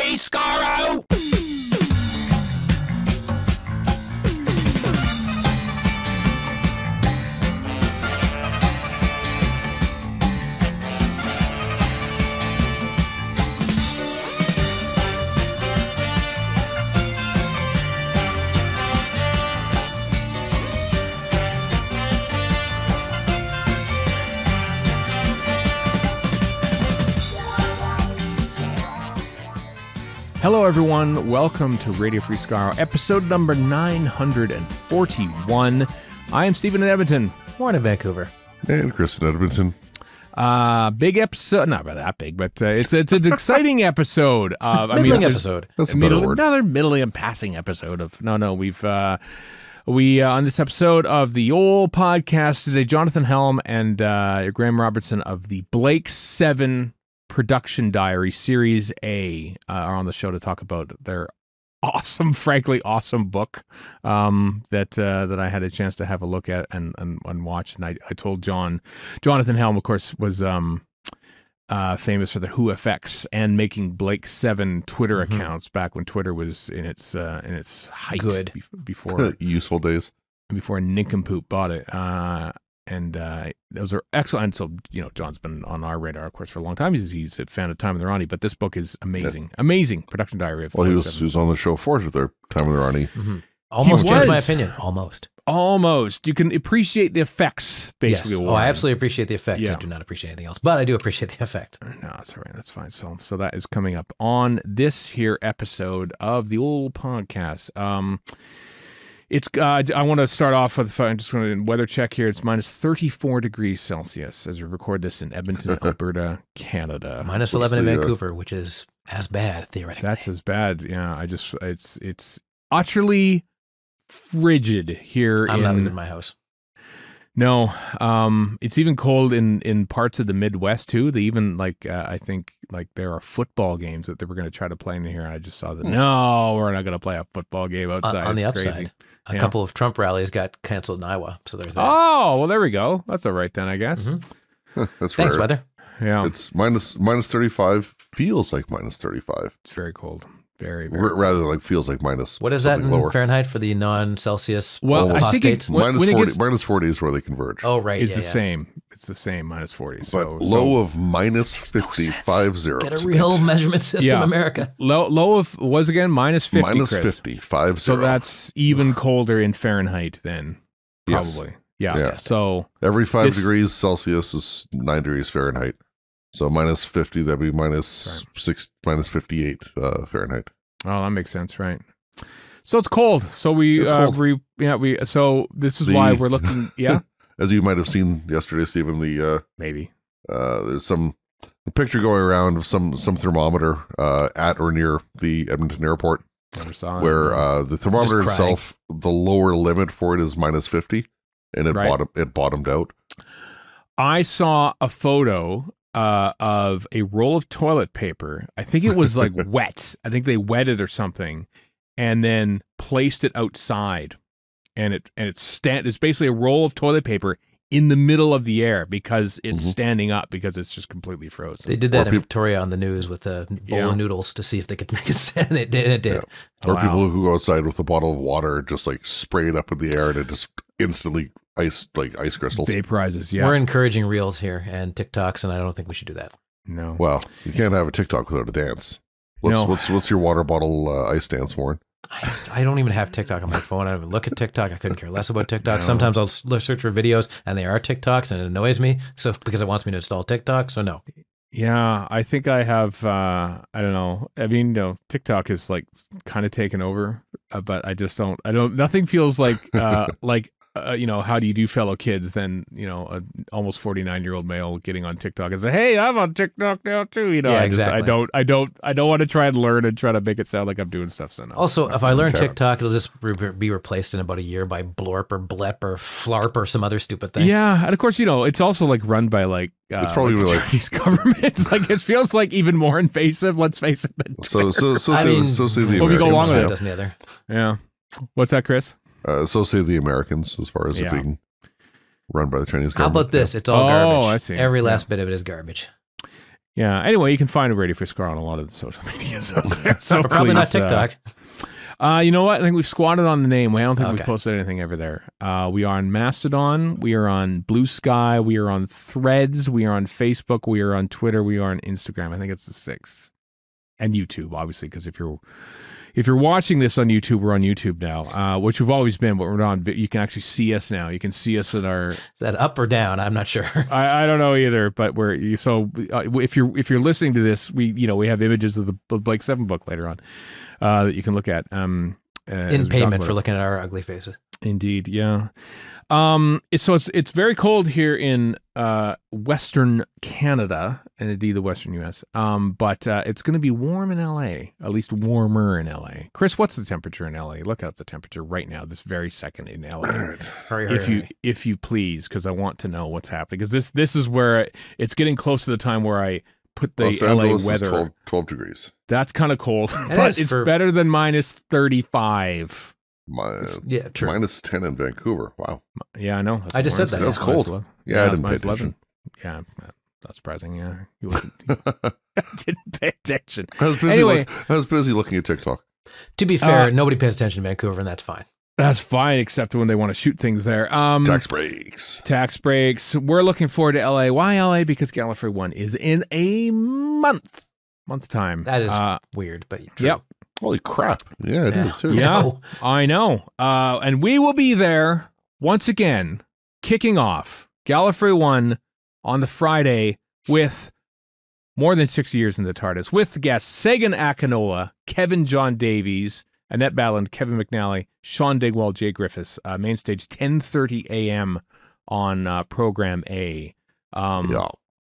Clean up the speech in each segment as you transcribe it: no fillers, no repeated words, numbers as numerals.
Free Skaro! Hello, everyone. Welcome to Radio Free Skaro, episode number 941. I am Stephen in Edmonton. Morning, Vancouver. And Chris in Edmonton. Big episode. Not that big, but it's an exciting episode. Middling episode. That's a better word. Another middling and passing episode of. We on this episode of the old podcast today, Jonathan Helm and Graeme Robertson of the Blake 7 Production Diary Series A are on the show to talk about their awesome, frankly awesome book that I had a chance to have a look at and watch. And I told Jonathan Helm, of course, was famous for the Who effects and making Blake 7 Twitter accounts back when Twitter was in its height. Good. Before Useful days. Before Nincompoop bought it. And those are excellent. So, John's been on our radar, of course, for a long time. He's a fan of Time of the Ronnie, but this book is amazing. Yes. Amazing Production Diary. Well, he was on the show for their Time of the Ronnie. Mm-hmm. Almost changed my opinion. Almost. You can appreciate the effects, basically. Yes. Oh, I absolutely appreciate the effect. Yeah. I do not appreciate anything else, but I do appreciate the effect. No, that's all right. That's fine. So that is coming up on this here episode of the old podcast. It's. I want to start off with. I'm just going to weather check here. It's minus 34 degrees Celsius as we record this in Edmonton, Alberta, Canada. Minus 11 in Vancouver, which is as bad theoretically. That's as bad. Yeah. It's utterly frigid here. I'm not leaving my house. No. It's even cold in parts of the Midwest too. They even I think there are football games that they were going to try to play in here. I just saw that. No, we're not going to play a football game outside. On the it's upside. Crazy. A couple of Trump rallies got canceled in Iowa, so there's that. Oh, well, there we go. That's all right then, I guess. Mm-hmm. That's Thanks, rare. weather. Yeah. It's minus 35. Feels like minus 35. It's very cold. Very, very cold. Rather like feels like minus. What is that in lower. Fahrenheit for the non-Celsius? Well, I think it's minus 40 is where they converge. Oh, right. It's the same. It's the same, minus 40. But low of minus 50, 50. Get a real measurement system, America. Low of, was again, minus 50, Minus Chris. 50, 50. So that's even colder in Fahrenheit then, probably. Yes. Yeah. So every 5 degrees Celsius is 9 degrees Fahrenheit. So minus 50, that'd be minus 58 Fahrenheit. Oh, that makes sense, right? So it's cold. So so this is why we're looking. Yeah. As you might have seen yesterday, Stephen, maybe there's a picture going around of some thermometer at or near the Edmonton airport, where the thermometer itself, the lower limit for it is minus 50, and it bottomed out. I saw a photo of a roll of toilet paper. I think it was wet. I think they wet it or something, and then placed it outside. And it's basically a roll of toilet paper in the middle of the air because it's standing up because it's just completely frozen. They did that in Victoria on the news with a bowl of noodles to see if they could make it stand. It did. Yeah. Or people who go outside with a bottle of water, just spray it up in the air and it just instantly ice crystals. Vaporizes, yeah. We're encouraging reels here and TikToks, and I don't think we should do that. No. Well, you can't have a TikTok without a dance. What's your water bottle ice dance, Warren? I don't even have TikTok on my phone. I don't even look at TikTok. I couldn't care less about TikTok. No. Sometimes I'll search for videos and they are TikToks and it annoys me. So because it wants me to install TikTok. So no. Yeah, I think I have, I don't know. I mean, TikTok is kind of taken over, but nothing feels like, how do you do, fellow kids, than, an almost 49-year-old male getting on TikTok and say, hey, I'm on TikTok now too. Yeah, exactly. I don't want to try and learn and try to make it sound like I'm doing stuff. So no. Also, if I learn TikTok, it'll just be replaced in about a year by Blorp or Blep or Flarp or some other stupid thing. Yeah. And of course, it's also run by it's probably the Chinese government. It feels like even more invasive, let's face it. So say the Americans. Go along with it. Doesn't the other. Yeah. What's that, Chris? So say the Americans, as far as it being run by the Chinese government. How about this? It's all garbage. I see. Every last bit of it is garbage. Yeah. Anyway, you can find a Radio Free Skaro on a lot of the social medias out there. So But probably not TikTok. You know what? I think we've squatted on the name. I don't think Okay. we've posted anything ever there. We are on Mastodon. We are on Blue Sky. We are on Threads. We are on Facebook. We are on Twitter. We are on Instagram. I think it's the 6th. And YouTube, obviously, because if you're watching this on YouTube, we're on YouTube now, which we've always been, but we're on. You can actually see us now. You can see us at our. Is that up or down? I'm not sure. I don't know either, but if you're listening to this, we have images of the Blake 7 book later on that you can look at. In payment for looking at our ugly faces. Indeed, yeah. It's very cold here in Western Canada and indeed the Western U.S. But it's going to be warm in L.A., at least warmer in L.A. Chris, what's the temperature in L.A.? Look up the temperature right now, this very second in L.A. If you please, because I want to know what's happening. Because this is where it's getting close to the time where I put the Los L.A. Angeles weather. Is 12 degrees. That's kind of cold, but it's better than minus 35. Yeah, true. Minus 10 in Vancouver. Wow. Yeah, I know. I just said that. That's cold. Yeah, I didn't pay attention. Yeah, that's surprising. Yeah, I didn't pay attention. I was busy looking at TikTok. To be fair, nobody pays attention to Vancouver, and that's fine. That's fine, except when they want to shoot things there. Tax breaks. We're looking forward to LA. Why LA? Because Gallifrey 1 is in a month time. That is weird, but true. Yep. Holy crap. Yeah, it is too. Yeah, I know. And we will be there once again, kicking off Gallifrey 1 on the Friday with More Than 60 Years in the TARDIS, with guests Sagan Akinola, Kevin John Davies, Annette Balland, Kevin McNally, Sean Digwell, Jay Griffiths. Main stage 10:30 a.m. on Program A.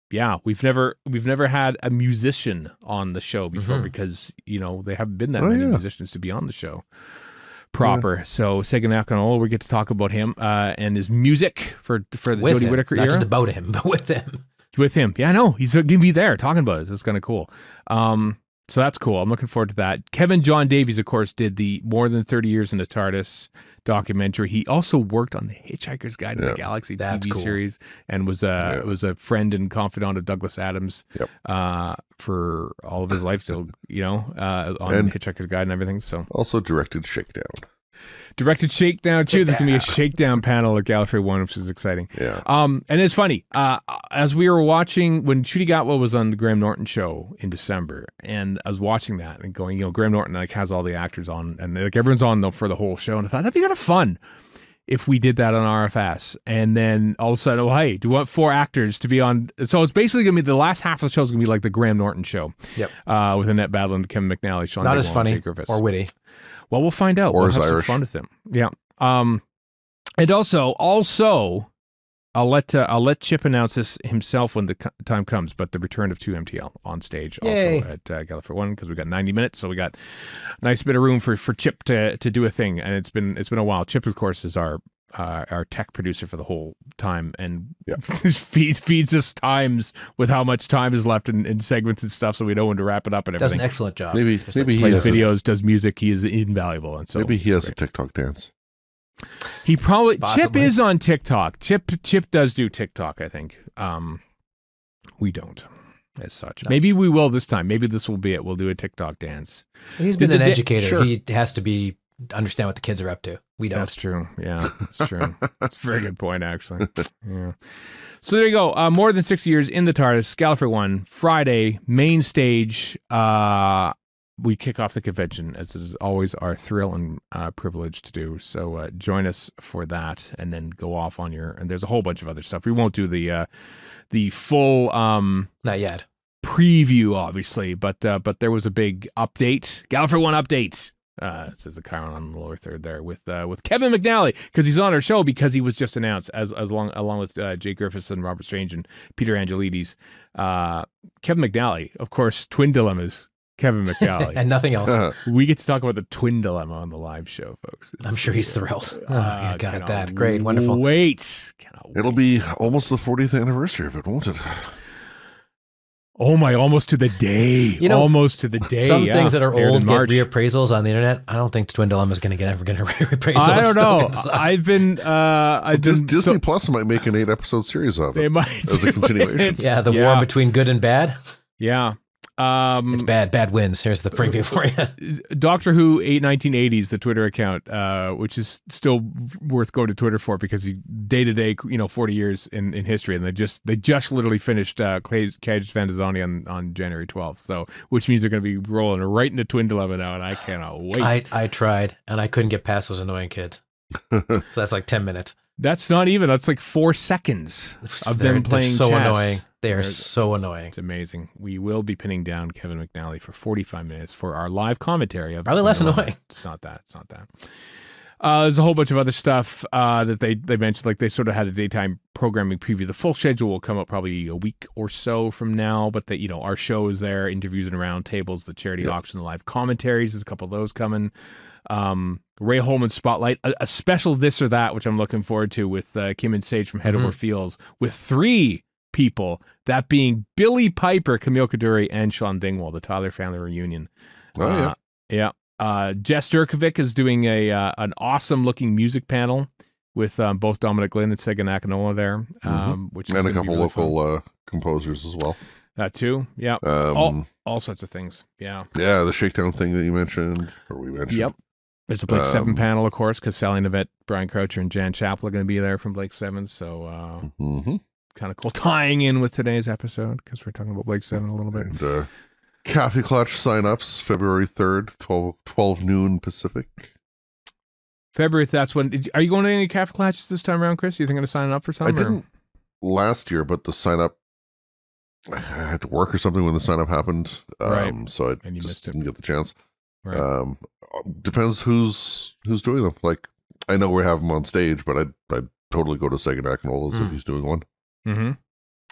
Yeah, we've never had a musician on the show before because they haven't been that many musicians to be on the show proper. So Sagan Akinola, we get to talk about him and his music for the Jodie Whittaker era. Not just about him, but with him. With him, yeah, I know he's gonna be there talking about it. It's kind of cool. So that's cool. I'm looking forward to that. Kevin John Davies, of course, did the More Than 30 Years in the TARDIS documentary. He also worked on the Hitchhiker's Guide to the Galaxy TV series and was a friend and confidant of Douglas Adams for all of his life still, on Hitchhiker's Guide and everything. So also directed Shakedown. Directed Shakedown too. There's gonna be a Shakedown panel at Gallifrey 1, which is exciting. Yeah. And it's funny. As we were watching when Ncuti Gatwa was on the Graham Norton show in December, and I was watching that and going, Graham Norton has all the actors on, and everyone's on for the whole show, and I thought that'd be kind of fun if we did that on RFS. And then all of a sudden, hey, do you want 4 actors to be on? So it's basically gonna be the last half of the show is gonna be like the Graham Norton show. Yep. With Annette Balland, Kevin McNally, Sean. Not as funny or witty. Well, we'll find out. Or we'll have Irish. some fun with them. Yeah. And also, I'll let Chip announce this himself when the time comes. But the return of 2MTL on stage also at Gallifrey 1 because we got 90 minutes, so we got a nice bit of room for Chip to do a thing. And it's been a while. Chip, of course, is our tech producer for the whole time and feeds us times with how much time is left in segments and stuff, so we know when to wrap it up and everything. Does an excellent job. Maybe he plays has videos, does music. He is invaluable, and so maybe he has a TikTok dance. He probably Possibly. Chip is on TikTok. Chip does do TikTok, I think. We don't as such. No. Maybe we will this time. Maybe this will be it. We'll do a TikTok dance. He's been an educator. Sure. He has to understand what the kids are up to. We don't. That's true. Yeah, that's true. That's a very good point, actually. Yeah. So there you go. More Than 60 Years in the TARDIS, Gallifrey 1, Friday, main stage. We kick off the convention, as it is always our thrill and privilege to do. So join us for that, and then go off on and there's a whole bunch of other stuff. We won't do the full not yet preview, obviously, but there was a big update, Gallifrey 1 update. Says the Chiron on the lower third there with Kevin McNally, because he's on our show because he was just announced along with Jay Griffiths and Robert Strange and Peter Angelides. Kevin McNally, of course, Twin Dilemmas. Kevin McNally and nothing else. We get to talk about the Twin Dilemma on the live show, folks. I'm sure he's thrilled. Oh, God, that great, wonderful. It'll be almost the 40th anniversary of it, won't it? Oh my! Almost to the day. Almost to the day. Some things that are old get reappraisals on the internet. I don't think Twin Dilemma is going to get reappraisal. I don't know. Disney Plus might make an 8-episode series of it. They might as a continuation. Yeah, the war between good and bad. Yeah. It's bad wins. Here's the preview for you. Doctor Who 1980s, the Twitter account, which is still worth going to Twitter for because day to day, 40 years in history, and they just literally finished Cage Fantazzoni on January 12th. So, which means they're going to be rolling right into Twin Dilemma now, and I cannot wait. I tried, and I couldn't get past those annoying kids. So that's like 10 minutes. That's not even. That's like 4 seconds of them playing so chess. Annoying. They are so annoying. It's amazing. We will be pinning down Kevin McNally for 45 minutes for our live commentary of probably less annoying. It's not that. There's a whole bunch of other stuff that they mentioned. Like they sort of had a daytime programming preview. The full schedule will come up probably a week or so from now. But our show is there, interviews and roundtables, the charity auction, the live commentaries. There's a couple of those coming. Ray Holman Spotlight, a special this or that, which I'm looking forward to with Kim and Sage from Head Over Feels with 3 people, that being Billy Piper, Camille Kaduri, and Sean Dingwall, the Tyler family reunion. Oh, yeah. Jess Jurkovic is doing an awesome looking music panel with both Dominic Lynn and Sega Nakanola there, which is and a couple really local composers as well. That too, yeah. All sorts of things, yeah. Yeah, the Shakedown thing that you mentioned, or we mentioned. Yep. There's a Blake 7 panel, of course, because Sally Nivette, Brian Croucher, and Jan Chappell are going to be there from Blake 7. So kind of cool tying in with today's episode because we're talking about Blake 7 a little bit. And Cafe Clutch signups February 3rd, 12 noon Pacific. February, that's when. Are you going to any Cafe Clutches this time around, Chris? You thinking of signing up for something? I didn't last year, but the sign up, I had to work or something when the sign up happened. Right. So I just didn't get the chance. Right. Depends who's doing them. Like, I know we have him on stage, but I'd totally go to Sega Nakanola's if he's doing one. Mm-hmm.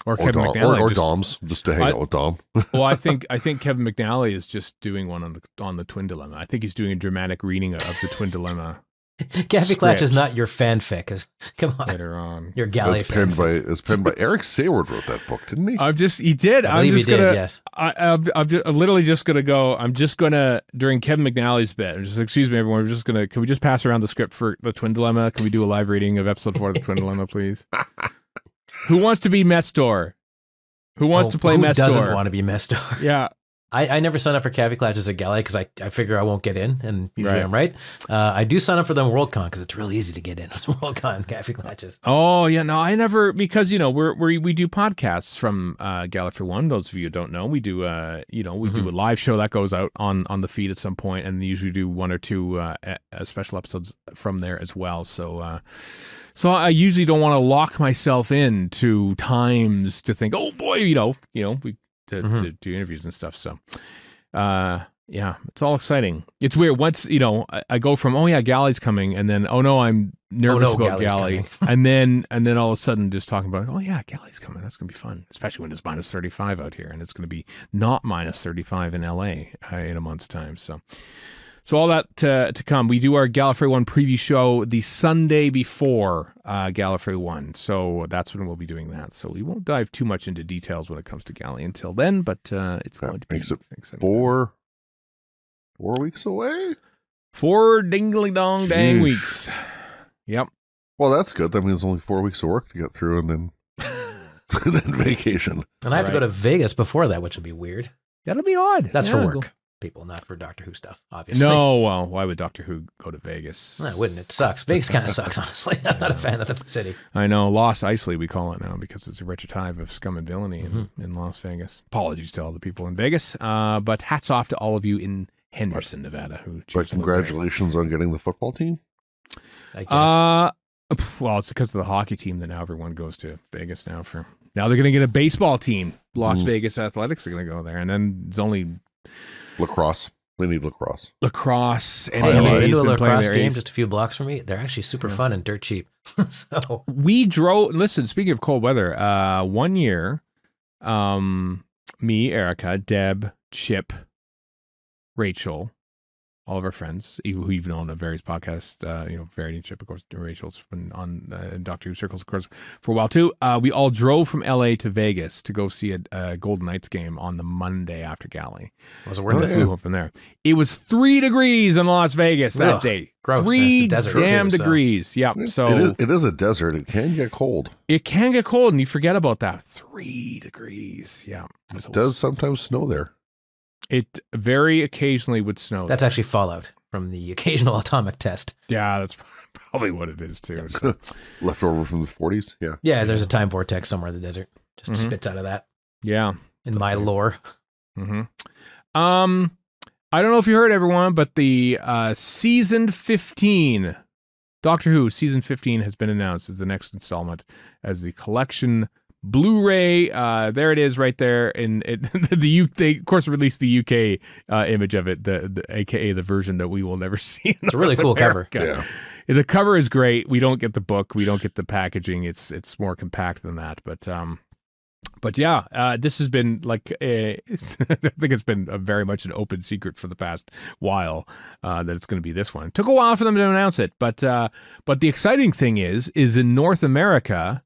Or Kevin Dom, McNally, or Dom's, just to hang out with Dom. Well, I think Kevin McNally is just doing one on the Twin Dilemma. I think he's doing a dramatic reading of the Twin Dilemma. Cafe Clutch is not your fanfic. Come on, later on. Your galley. It's penned by Eric Sayward wrote that book, didn't he? He did. I believe he did. Yes. I'm literally just gonna go. I'm just gonna during Kevin McNally's bit. I'm just excuse me, everyone. Can we just pass around the script for the Twin Dilemma? Can we do a live reading of episode 4 of the Twin Dilemma, please? Who wants to be Mestor? Who wants to play Mestor? Who doesn't want to be Mestor? Yeah. I never sign up for Cafe Clutch as a galley because I figure I won't get in, and usually I'm right. I do sign up for them Worldcon because it's really easy to get in Worldcon Cafe Clutches. Oh yeah, no, I never, because we do podcasts from Gallifrey One. Those of you who don't know, we do do a live show that goes out on the feed at some point, and usually do 1 or 2 special episodes from there as well. So I usually don't want to lock myself in to times to think, oh boy, we. To do interviews and stuff. So, yeah, it's all exciting. It's weird. Once, I go from, oh yeah, Galley's coming, and then, oh no, I'm nervous about Galley. and then all of a sudden just talking about, oh yeah, Galley's coming. That's going to be fun. Especially when it's minus 35 out here, and it's going to be not minus 35 in LA in a month's time. So all that to come. We do our Gallifrey 1 preview show the Sunday before Gallifrey 1. So that's when we'll be doing that. So we won't dive too much into details when it comes to Galley until then, but it's going to be exciting. 4 weeks away? 4 dingly-dong dang weeks. Yep. Well, that's good. That means only 4 weeks of work to get through and then, and then vacation. And I have to go to Vegas before that, which will be weird. That'll be odd. That's for work. People, not for Doctor Who stuff, obviously. No, well, why would Doctor Who go to Vegas? No, it wouldn't. It sucks. Vegas kind of sucks, honestly. I'm not a fan of the city. I know. Lost Isley, we call it now, because it's a Richard Hive of scum and villainy in Las Vegas. Apologies to all the people in Vegas, but hats off to all of you in Henderson, Nevada. But congratulations on getting the football team. I guess. Well, it's because of the hockey team that now everyone goes to Vegas now for. Now they're going to get a baseball team. Las Vegas Athletics are going to go there, and then it's only lacrosse. They need lacrosse. Lacrosse. Hey, have you been to a lacrosse game just a few blocks from me? They're actually super fun and dirt cheap. So we drove. Listen, speaking of cold weather, one year, me, Erica, Deb, Chip, Rachel, all of our friends who you've known on various podcasts, Variety and Chip, of course, Rachel's been on Doctor Who Circles, of course, for a while too. We all drove from LA to Vegas to go see a Golden Knights game on the Monday after Galley. Was it worth it? Flew home from there. It was 3 degrees in Las Vegas that day. Gross. 3 damn degrees. Yeah. So it is a desert. It can get cold. It can get cold, and you forget about that. 3 degrees. Yeah. It does sometimes snow there. It very occasionally would snow. That's actually fallout from the occasional atomic test. Yeah, that's probably what it is too. So. Leftover from the 40s. Yeah. Yeah, there's a time vortex somewhere in the desert. Just spits out of that. Yeah. In my lore. Mm-hmm. I don't know if you heard, everyone, but the season 15, Doctor Who season 15 has been announced as the next installment as the Collection Blu-ray. There it is, right there. And they of course released the UK image of it, the aka the version that we will never see. It's a really cool cover. Yeah, the cover is great. We don't get the book, we don't get the packaging. It's more compact than that, but yeah, this has been like I think it's been very much an open secret for the past while that it's going to be this one. It took a while for them to announce it, but the exciting thing is in North America.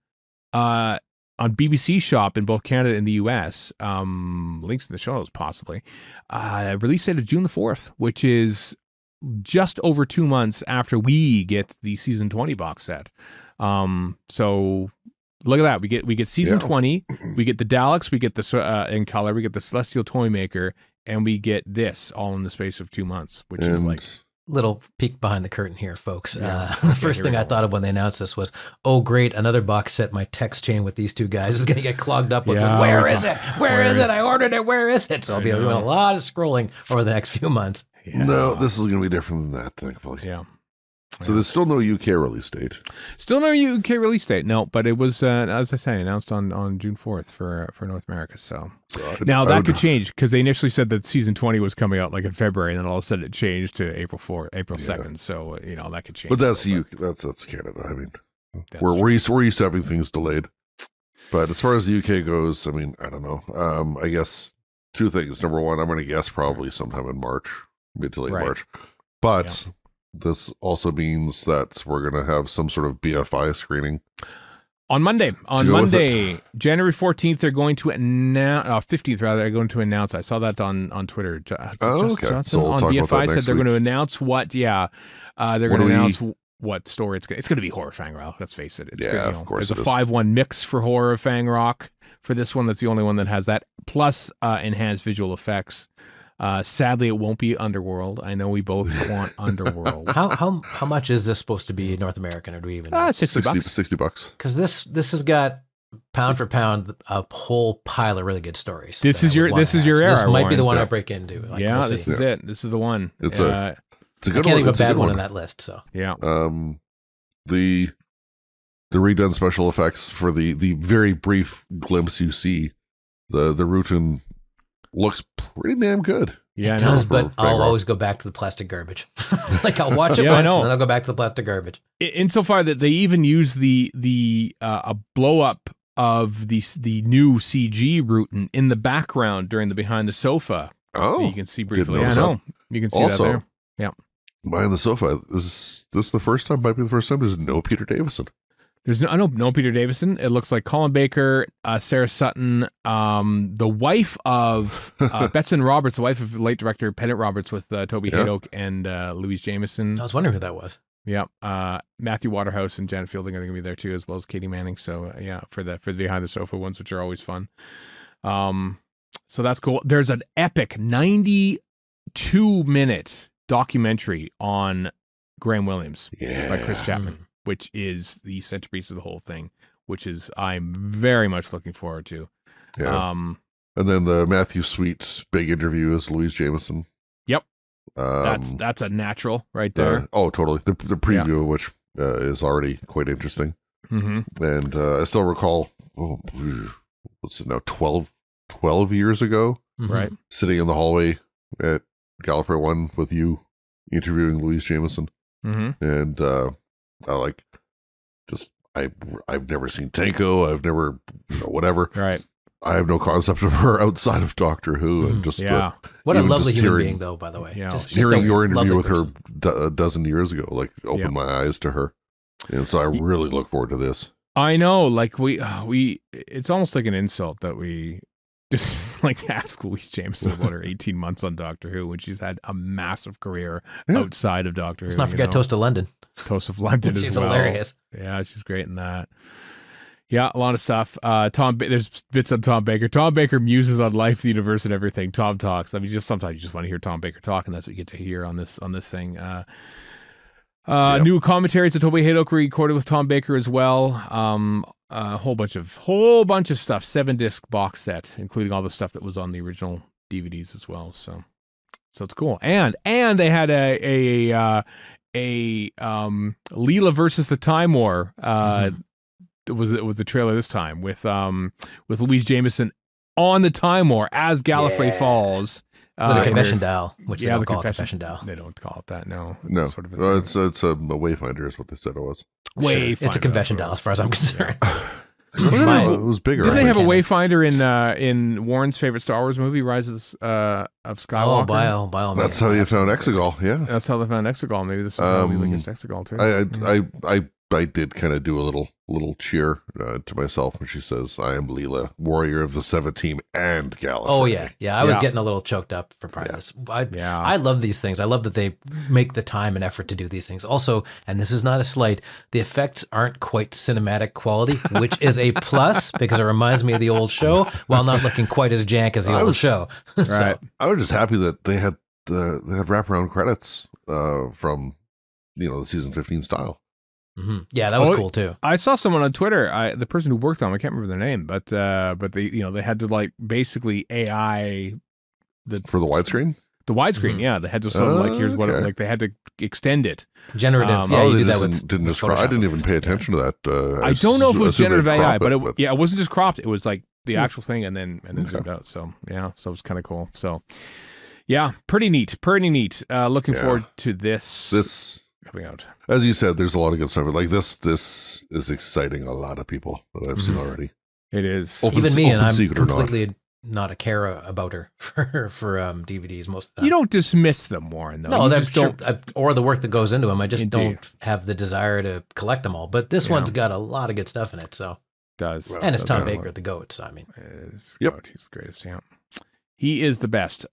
On BBC Shop in both Canada and the US, links in the show notes possibly, release date of June the 4th, which is just over 2 months after we get the season 20 box set. So look at that. We get season 20, we get the Daleks, we get the in color, we get the Celestial Toymaker, and we get this all in the space of 2 months, which is like... Little peek behind the curtain here, folks. The first thing I thought of when they announced this was, oh, great, another box set. My text chain with these two guys is going to get clogged up with, where is it? Where is it? I ordered it. Where is it? So I'll be doing a lot of scrolling over the next few months. Yeah. No, this is going to be different than that, thankfully. Yeah. So there's still no UK release date. Still no UK release date. No, but it was, as I say, announced on June 4th for North America. So now that could change because they initially said that season 20 was coming out like in February, and then all of a sudden it changed to April 2nd. So that could change. But that's that's Canada. I mean, we're used to having things delayed. But as far as the UK goes, I mean, I don't know. I guess 2 things. Number one, I'm going to guess probably sometime in March, mid to late March. But this also means that we're going to have some sort of BFI screening. On Monday, January 14th, they're going to announce, 15th rather, they're going to announce, I saw that on Twitter. Okay. Johnson So we'll on talk BFI about that said they're week. going to announce what, they're going to announce what story it's going to be. Horror Fang Rock, let's face it. It's good, of course there's a 5-1 mix for Horror Fang Rock for this one. That's the only one that has that, plus enhanced visual effects. Sadly, it won't be Underworld. I know we both want Underworld. How much is this supposed to be North American, or do we even know? $60. Because this has got pound for pound a whole pile of really good stories. This is your era. This might be the one I break into. This is it. This is the one. It's a good one. I can't think of a bad one on that list. So yeah. The redone special effects for the very brief glimpse you see, the Rutan looks pretty damn good. Yeah, it does, but I'll always go back to the plastic garbage. Like I'll watch it once, and then I'll go back to the plastic garbage. Insofar that they even use the a blow up of the new CG Rutan in the background during the behind the sofa. Oh, you can see briefly. I know you can see also, that there. Yeah, behind the sofa. This the first time? Might be the first time. There's no Peter Davison. There's no Peter Davison. It looks like Colin Baker, Sarah Sutton, the wife of Betson Roberts, the wife of late director Pennant Roberts, with Toby Haydock and Louise Jameson. I was wondering who that was. Yeah, Matthew Waterhouse and Janet Fielding are going to be there too, as well as Katie Manning. So for the behind the sofa ones, which are always fun. So that's cool. There's an epic 92-minute documentary on Graham Williams by Chris Chapman. Which is the centerpiece of the whole thing, which is I'm very much looking forward to. Yeah. And then the Matthew Sweet big interview is Louise Jameson. Yep. That's a natural right there. Totally. The preview of which is already quite interesting. Mm-hmm. And I still recall, what's it now, 12 years ago? Mm-hmm. Right. Sitting in the hallway at Gallifrey 1 with you interviewing Louise Jameson. Mm-hmm. And I've never seen Tanko. I've never, whatever. Right. I have no concept of her outside of Doctor Who, and just what a lovely human being, though. By the way, just hearing your interview with her a dozen years ago, like opened my eyes to her, and so I really look forward to this. I know, like we it's almost like an insult that we just like ask Louise Jameson about her 18 months on Doctor Who when she's had a massive career outside of Doctor Who. Let's not forget Toast of London. Toast of London as well. She's hilarious. Yeah, she's great in that. Yeah, a lot of stuff. There's bits on Tom Baker. Tom Baker muses on life, the universe, and everything. Tom talks. I mean, just sometimes you just want to hear Tom Baker talk, and that's what you get to hear on this thing. New commentaries that Toby Haydock recorded with Tom Baker as well. A whole bunch of stuff. 7-disc box set, including all the stuff that was on the original DVDs as well. So it's cool. And they had a Leela versus the Time War. It was the trailer this time with Louise Jameson on the Time War as Gallifrey Falls. With a confession dial, which they don't call it a confession dial. They don't call it that, no. Sort of it's a Wayfinder is what they said it was. Wayfinder. It's a confession dial as far as I'm concerned. It was bigger. Didn't they have a Wayfinder in Warren's favorite Star Wars movie, Rise of Skywalker? Oh, by all means. That's how you found Exegol, yeah. That's how they found Exegol. Maybe this is how we linked Exegol, too. I did kind of do a little cheer to myself when she says, "I am Leela, warrior of the 7th team and Gallifrey." Oh yeah. I was getting a little choked up for part of this. I love these things. I love that they make the time and effort to do these things. Also, and this is not a slight, the effects aren't quite cinematic quality, which is a plus because it reminds me of the old show, while not looking quite as jank as the old show. Right. I was just happy that they had wraparound credits from the season 15 style. Mm-hmm. Yeah, that was cool too. I saw someone on Twitter, the person who worked on, I can't remember their name, but they they had to like basically AI for the widescreen. The widescreen, yeah, they had to sort of like here's what like they had to extend it. Generative, you do that with. I didn't even pay attention to that. I don't know if it was generative AI, but it wasn't just cropped. It was like the actual thing, and then zoomed out. So so it was kind of cool. So yeah, pretty neat. Looking forward to this coming out. As you said, there's a lot of good stuff. Like this is exciting a lot of people that I've seen already. It is. Even me, and I'm completely not a care about her for DVDs most of the time. You don't dismiss them, Warren, though. No, that's true. Or the work that goes into them. I just don't have the desire to collect them all. But this one's got a lot of good stuff in it. So does. And it's Tom Baker, the GOAT. So I mean, he's the greatest. Yeah. He is the best,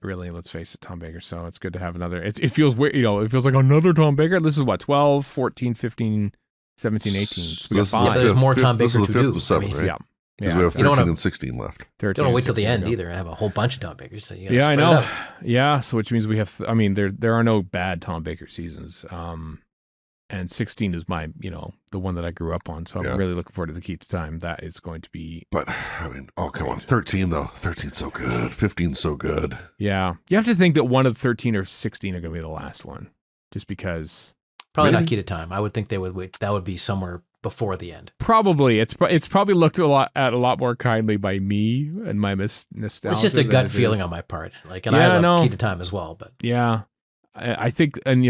really, let's face it, Tom Baker. So it's good to have another. It feels weird, it feels like another Tom Baker. This is what, 12, 14, 15, 17, 18. So we got 5. There's more Tom Baker to do. This is the 5th of 7, right? Yeah. Because we have 13 and 16 left. Don't wait till the end either and have a whole bunch of Tom Bakers. So you I know. Yeah, so which means we have, there are no bad Tom Baker seasons. And 16 is my, the one that I grew up on. So I'm really looking forward to the Key to Time. That is going to be. But, come on. 13, though. 13's so good. 15's so good. Yeah. You have to think that one of 13 or 16 are going to be the last one. Just because. Probably not Key to Time. I would think they would wait. That would be somewhere before the end. Probably. It's probably looked at a lot more kindly by me and my nostalgia. It's just a gut feeling on my part. I love Key to Time as well. But yeah. I think, and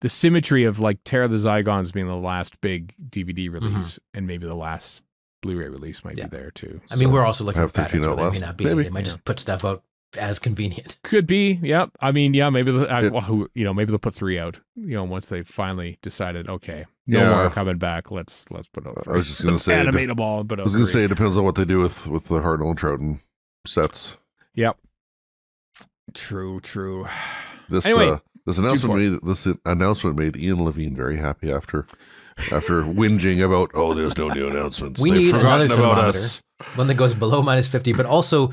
the symmetry of like Terror of the Zygons being the last big DVD release and maybe the last Blu-ray release might be there too. I mean, we're also looking at patterns, 13 out last. They might just put stuff out as convenient. Could be. Yep. I mean, maybe maybe they'll put 3 out, once they finally decided, okay, no more coming back. Let's put out 3. I was just going to say animate them all, but I was going to say it depends on what they do with the Hartnell and Troughton sets. Yep. True. This announcement made Ian Levine very happy after whinging about, there's no new announcements. They've forgotten about us. One that goes below -50, but also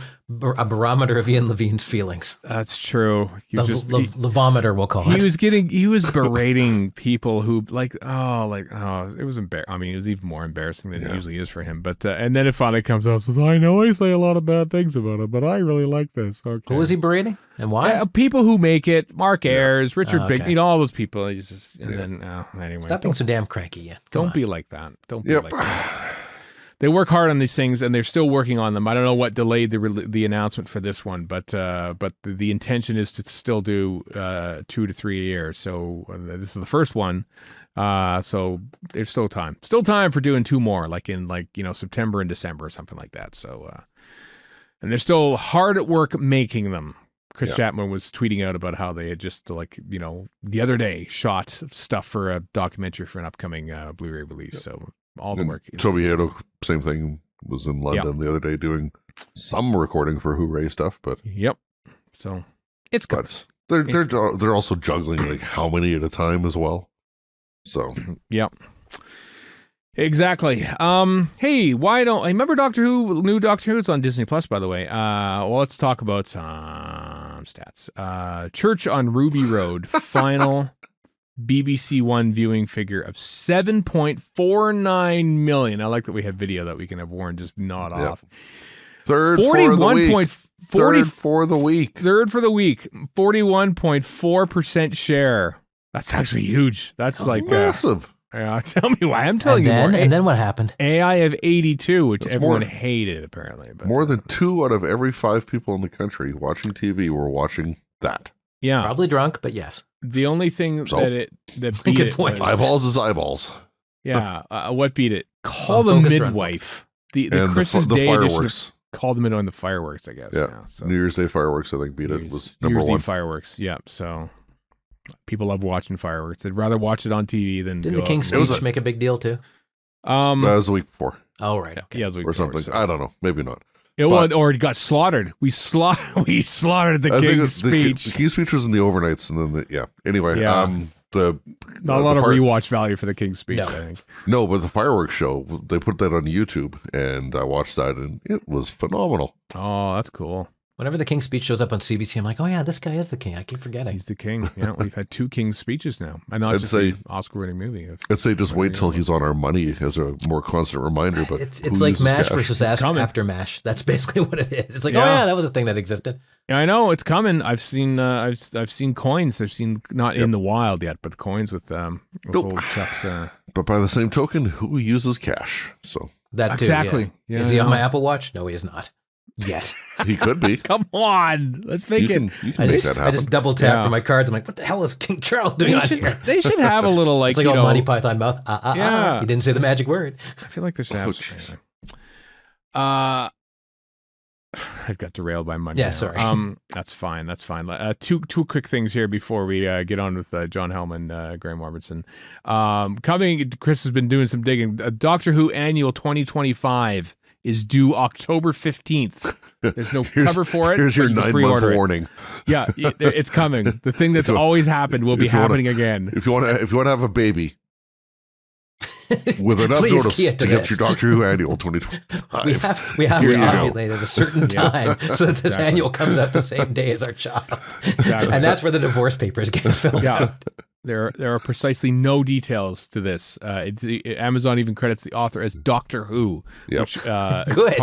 a barometer of Ian Levine's feelings. That's true. Levometer, we'll call it. He was berating people who it was embarrassing. I mean, it was even more embarrassing than it usually is for him. But and then it finally comes out and says, I know I say a lot of bad things about it, but I really like this. Okay. Who was he berating and why? People who make it, Mark Ayers, Richard Big, all those people. Anyway. Stop being so damn cranky, Don't be like that. Don't be like that. They work hard on these things, and they're still working on them. I don't know what delayed the announcement for this one, but the intention is to still do 2 to 3 a year. So this is the first one. So there's still time. Still time for doing 2 more, like in September and December or something like that. So and they're still hard at work making them. Chris Chapman was tweeting out about how they had just the other day shot stuff for a documentary for an upcoming Blu-ray release. So all the work. Toby Hado, same thing, was in London the other day doing some recording for Hooray stuff, but so it's good. But they're also juggling like how many at a time as well. So exactly. Hey, why don't I remember Doctor Who? New Doctor Who is on Disney Plus, by the way. Well, let's talk about some stats. Church on Ruby Road final BBC One viewing figure of 7.49 million. I like that we have video that we can have Warren just nod off. Third for the week. 40 for the week. Third for the week. 41.4% share. That's actually huge. That's massive. Tell me why. I'm telling you more. And then what happened? AI of 82, which everyone hated apparently. But more than 2 out of every 5 people in the country watching TV were watching that. Yeah, probably drunk, but yes. The only thing that beat good it point. was, eyeballs is eyeballs. Yeah, what beat it? Call the Midwife. The Christmas Day fireworks. Call the Midwife and the fireworks, I guess. Yeah. So New Year's Day fireworks, I think, beat it. Was number New Year's 1. Eve fireworks. Yeah. So people love watching fireworks. They'd rather watch it on TV than. Didn't the King's Speech make a big deal too? That was the week before. Oh right. Okay. Yeah, it was the week or before, something. so. I don't know. Maybe not. Or it got slaughtered. We slaughtered the King's Speech. The King's Speech was in the overnights, and then anyway. Not a lot of rewatch value for the King's Speech. No. I think. No, but the fireworks show, they put that on YouTube, and I watched that, and it was phenomenal. Oh, that's cool. Whenever the King's Speech shows up on CBC, I'm like, oh yeah, this guy is the king. I keep forgetting. He's the king. Yeah, we've had 2 King's Speeches now. And not just the Oscar-winning movie. I'd say just wait till he's on our money as a more constant reminder. But it's like MASH versus after MASH. That's basically what it is. It's like, oh yeah, that was a thing that existed. Yeah, I know it's coming. I've seen coins. I've seen not in the wild yet, but coins with old Chuck's. But by the same token, who uses cash? So that too, exactly. Yeah. Is he on my Apple Watch? No, he is not. Yet. He could be. Come on. Let's make it. You can make that happen. I just double tap for my cards. I'm like, what the hell is King Charles doing here? They should have a little like, it's like Monty Python mouth. He didn't say the magic word. I feel like they should have I've got derailed by Monday. Yeah, sorry. That's fine. That's fine. Two quick things here before we get on with John Helm and Graeme Robertson. Chris has been doing some digging. Doctor Who Annual 2025 is due October 15th. There's no cover for it. Here's your 9-month warning. Yeah, it's coming. The thing that's always happened will be happening again. If you want to have a baby, with enough notice to get your Doctor Who Annual 2025. We have to ovulate at a certain time so that this annual comes out the same day as our child. Exactly. And that's where the divorce papers get filled out. There are precisely no details to this. Amazon even credits the author as Doctor Who. Yep. Which, good.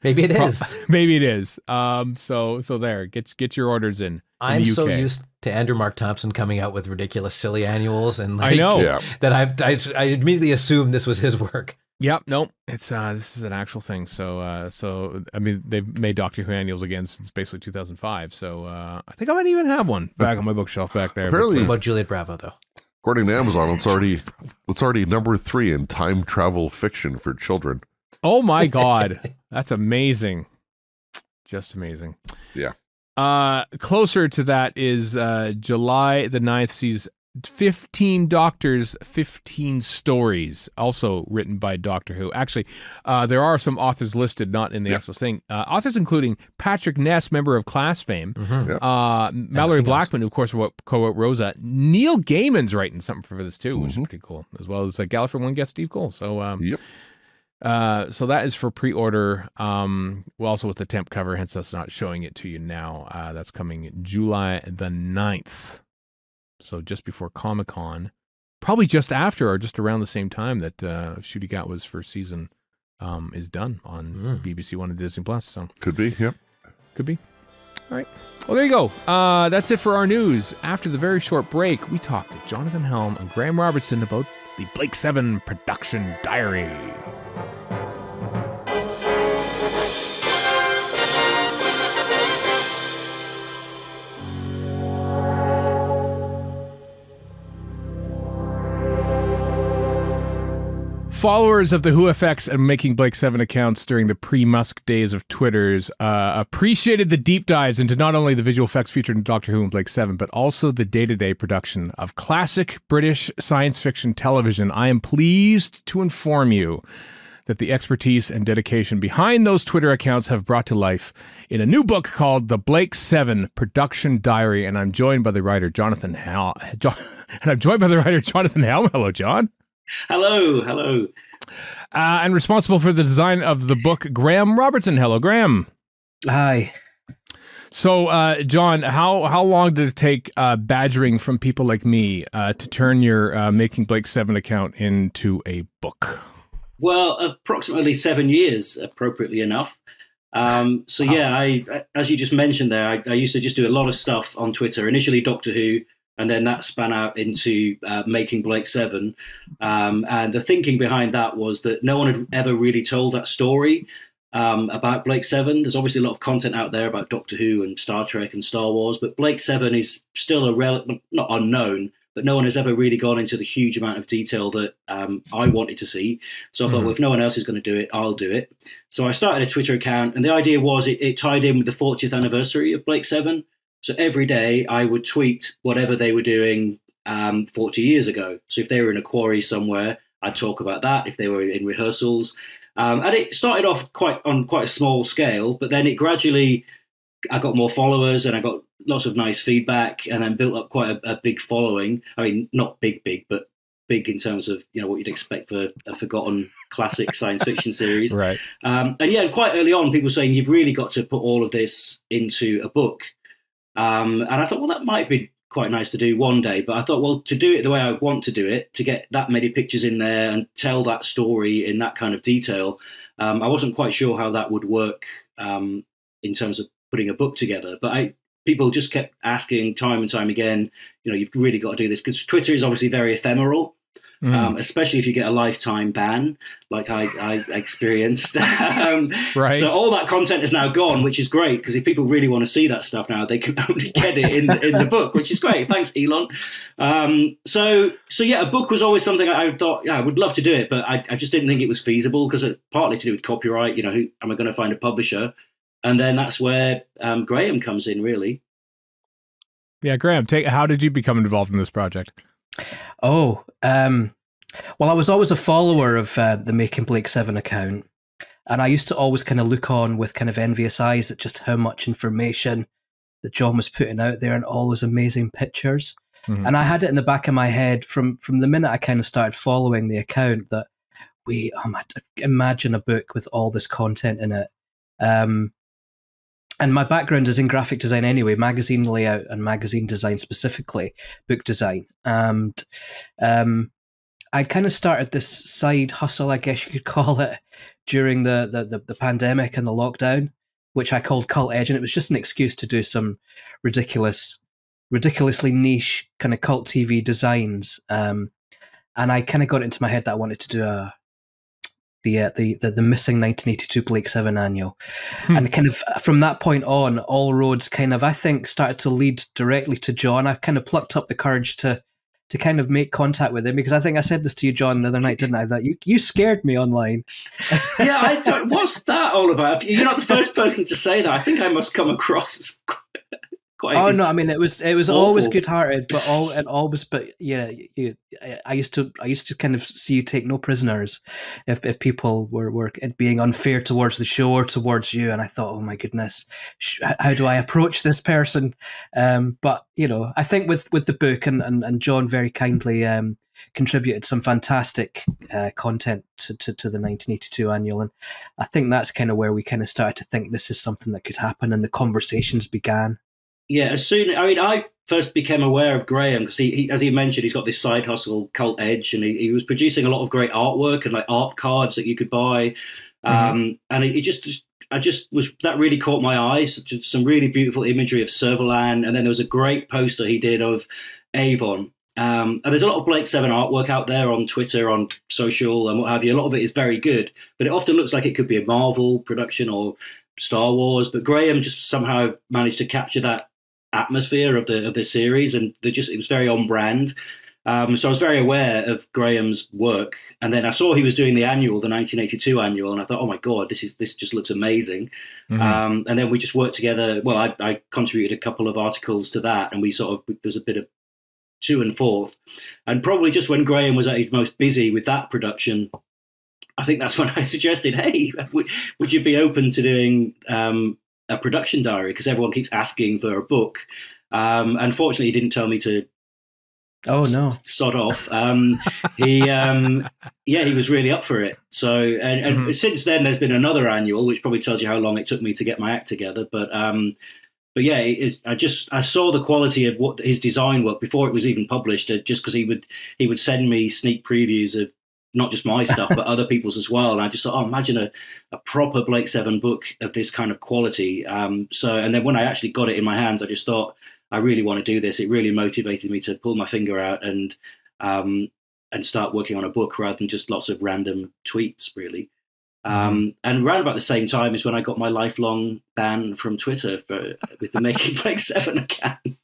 Maybe it is. Maybe it is. So there. Get your orders in. I'm the UK. So used to Andrew Mark Thompson coming out with ridiculous, silly annuals, and I know that I immediately assumed this was his work. Yep. Nope. It's this is an actual thing. So I mean, they've made Doctor Who annuals again since basically 2005. So I think I might even have one back on my bookshelf back there. Apparently, what about Juliet Bravo though? According to Amazon, it's already number 3 in time travel fiction for children. Oh my God, that's amazing! Just amazing. Yeah. Closer to that is July the 9th sees 15 Doctors, 15 Stories, also written by Doctor Who. Actually, there are some authors listed, not in the actual thing. Authors including Patrick Ness, member of Class fame, Mallory Blackman, who of course co-wrote Rosa. Neil Gaiman's writing something for this too, which is pretty cool, as well as Gallifrey One guest Steve Cole. So, so that is for pre-order. Also with the temp cover, hence us not showing it to you now. That's coming July the 9th. So just before Comic-Con, probably just after or just around the same time that Ncuti Gatwa's first season is done on BBC One and Disney Plus. So could be, yep. Could be. All right. Well, there you go. That's it for our news. After the very short break, we talked to Jonathan Helm and Graeme Robertson about the Blake 7 production diary. Followers of the WhoFX and Making Blake 7 accounts during the pre-Musk days of Twitters appreciated the deep dives into not only the visual effects featured in Doctor Who and Blake 7, but also the day-to-day production of classic British science fiction television. I am pleased to inform you that the expertise and dedication behind those Twitter accounts have brought to life in a new book called The Blake 7 Production Diary, and I'm joined by the writer Jonathan Helm. Hello, John. Hello. And responsible for the design of the book, Graeme Robertson. Hello, Graeme. Hi. So, John, how long did it take badgering from people like me to turn your Making Blake 7 account into a book? Well, approximately 7 years, appropriately enough. I, as you just mentioned there, I used to just do a lot of stuff on Twitter, initially Doctor Who, and then that span out into Making Blake 7. And the thinking behind that was that no one had ever really told that story about Blake 7. There's obviously a lot of content out there about Doctor Who and Star Trek and Star Wars, but Blake 7 is still not unknown, but no one has ever really gone into the huge amount of detail that I wanted to see. So I thought, well, if no one else is going to do it, I'll do it. So I started a Twitter account, and the idea was it tied in with the 40th anniversary of Blake 7. So every day I would tweet whatever they were doing 40 years ago. So if they were in a quarry somewhere, I'd talk about that. If they were in rehearsals. And it started off on quite a small scale, but then it gradually, I got more followers and I got lots of nice feedback, and then built up quite a big following. I mean, not big, but big in terms of, what you'd expect for a forgotten classic science fiction series. Right. And quite early on, people saying, you've really got to put all of this into a book. And I thought, well, that might be quite nice to do one day. But I thought, well, to do it the way I want to do it, to get that many pictures in there and tell that story in that kind of detail, I wasn't quite sure how that would work in terms of putting a book together. But people just kept asking time and time again, you've really got to do this, because Twitter is obviously very ephemeral. Especially if you get a lifetime ban, like I experienced. Right. So all that content is now gone, which is great, because if people really want to see that stuff now, they can only get it in the book, which is great. Thanks, Elon. So a book was always something I thought, I would love to do it, but I just didn't think it was feasible, because it partly to do with copyright. Who am I going to find a publisher? And then that's where Graeme comes in, really. Yeah, Graeme, how did you become involved in this project? Oh, well, I was always a follower of the Making Blake 7 account, and I used to always kind of look on with kind of envious eyes at just how much information that John was putting out there, and all those amazing pictures. And I had it in the back of my head from the minute I kind of started following the account that imagine a book with all this content in it. And my background is in graphic design anyway, magazine layout and magazine design specifically, book design. And I kind of started this side hustle, I guess you could call it, during the pandemic and the lockdown, which I called Cult Edge. And it was just an excuse to do some ridiculously niche kind of cult TV designs. And I kind of got it into my head that I wanted to do the missing 1982 Blake 7 annual. And kind of from that point on, all roads kind of, I think, started to lead directly to John. I kind of plucked up the courage to kind of make contact with him, because I think I said this to you, John, the other night, didn't I? That you scared me online. Yeah, what's that all about? You're not the first person to say that. I think I must come across as quite. Oh no, I mean it was always good-hearted, but I used to kind of see you take no prisoners if people were being unfair towards the show or towards you, and I thought, oh my goodness, how do I approach this person? But I think with the book and John very kindly contributed some fantastic content to the 1982 annual, and I think that's kind of where we kind of started to think this is something that could happen, and the conversations began. Yeah, I first became aware of Graeme because he, as he mentioned, he's got this side hustle, Cult Edge, and he was producing a lot of great artwork and like art cards that you could buy. And that really caught my eye. Some really beautiful imagery of Servalan, and then there was a great poster he did of Avon. And there's a lot of Blake 7 artwork out there on Twitter, on social, and what have you. A lot of it is very good, but it often looks like it could be a Marvel production or Star Wars. But Graeme just somehow managed to capture that atmosphere of the series, and it was very on brand. So I was very aware of Graeme's work, and then I saw he was doing the 1982 annual, and I thought, oh my God, this just looks amazing. And then we just worked together. Well, I contributed a couple of articles to that, and there's a bit of to and forth. And probably just when Graeme was at his most busy with that production, I think that's when I suggested, hey, would you be open to doing a production diary? Because everyone keeps asking for a book. Unfortunately, he didn't tell me to. Oh no! Sod off. He was really up for it. So, and since then, there's been another annual, which probably tells you how long it took me to get my act together. But yeah, I saw the quality of what his design work before it was even published. Just because he would send me sneak previews of not just my stuff but other people's as well, and I just thought, oh, imagine a proper Blake Seven book of this kind of quality. And then when I actually got it in my hands, I just thought, I really want to do this. It really motivated me to pull my finger out and start working on a book rather than just lots of random tweets, really. And around about the same time is when I got my lifelong ban from Twitter with the Making Blake 7 account.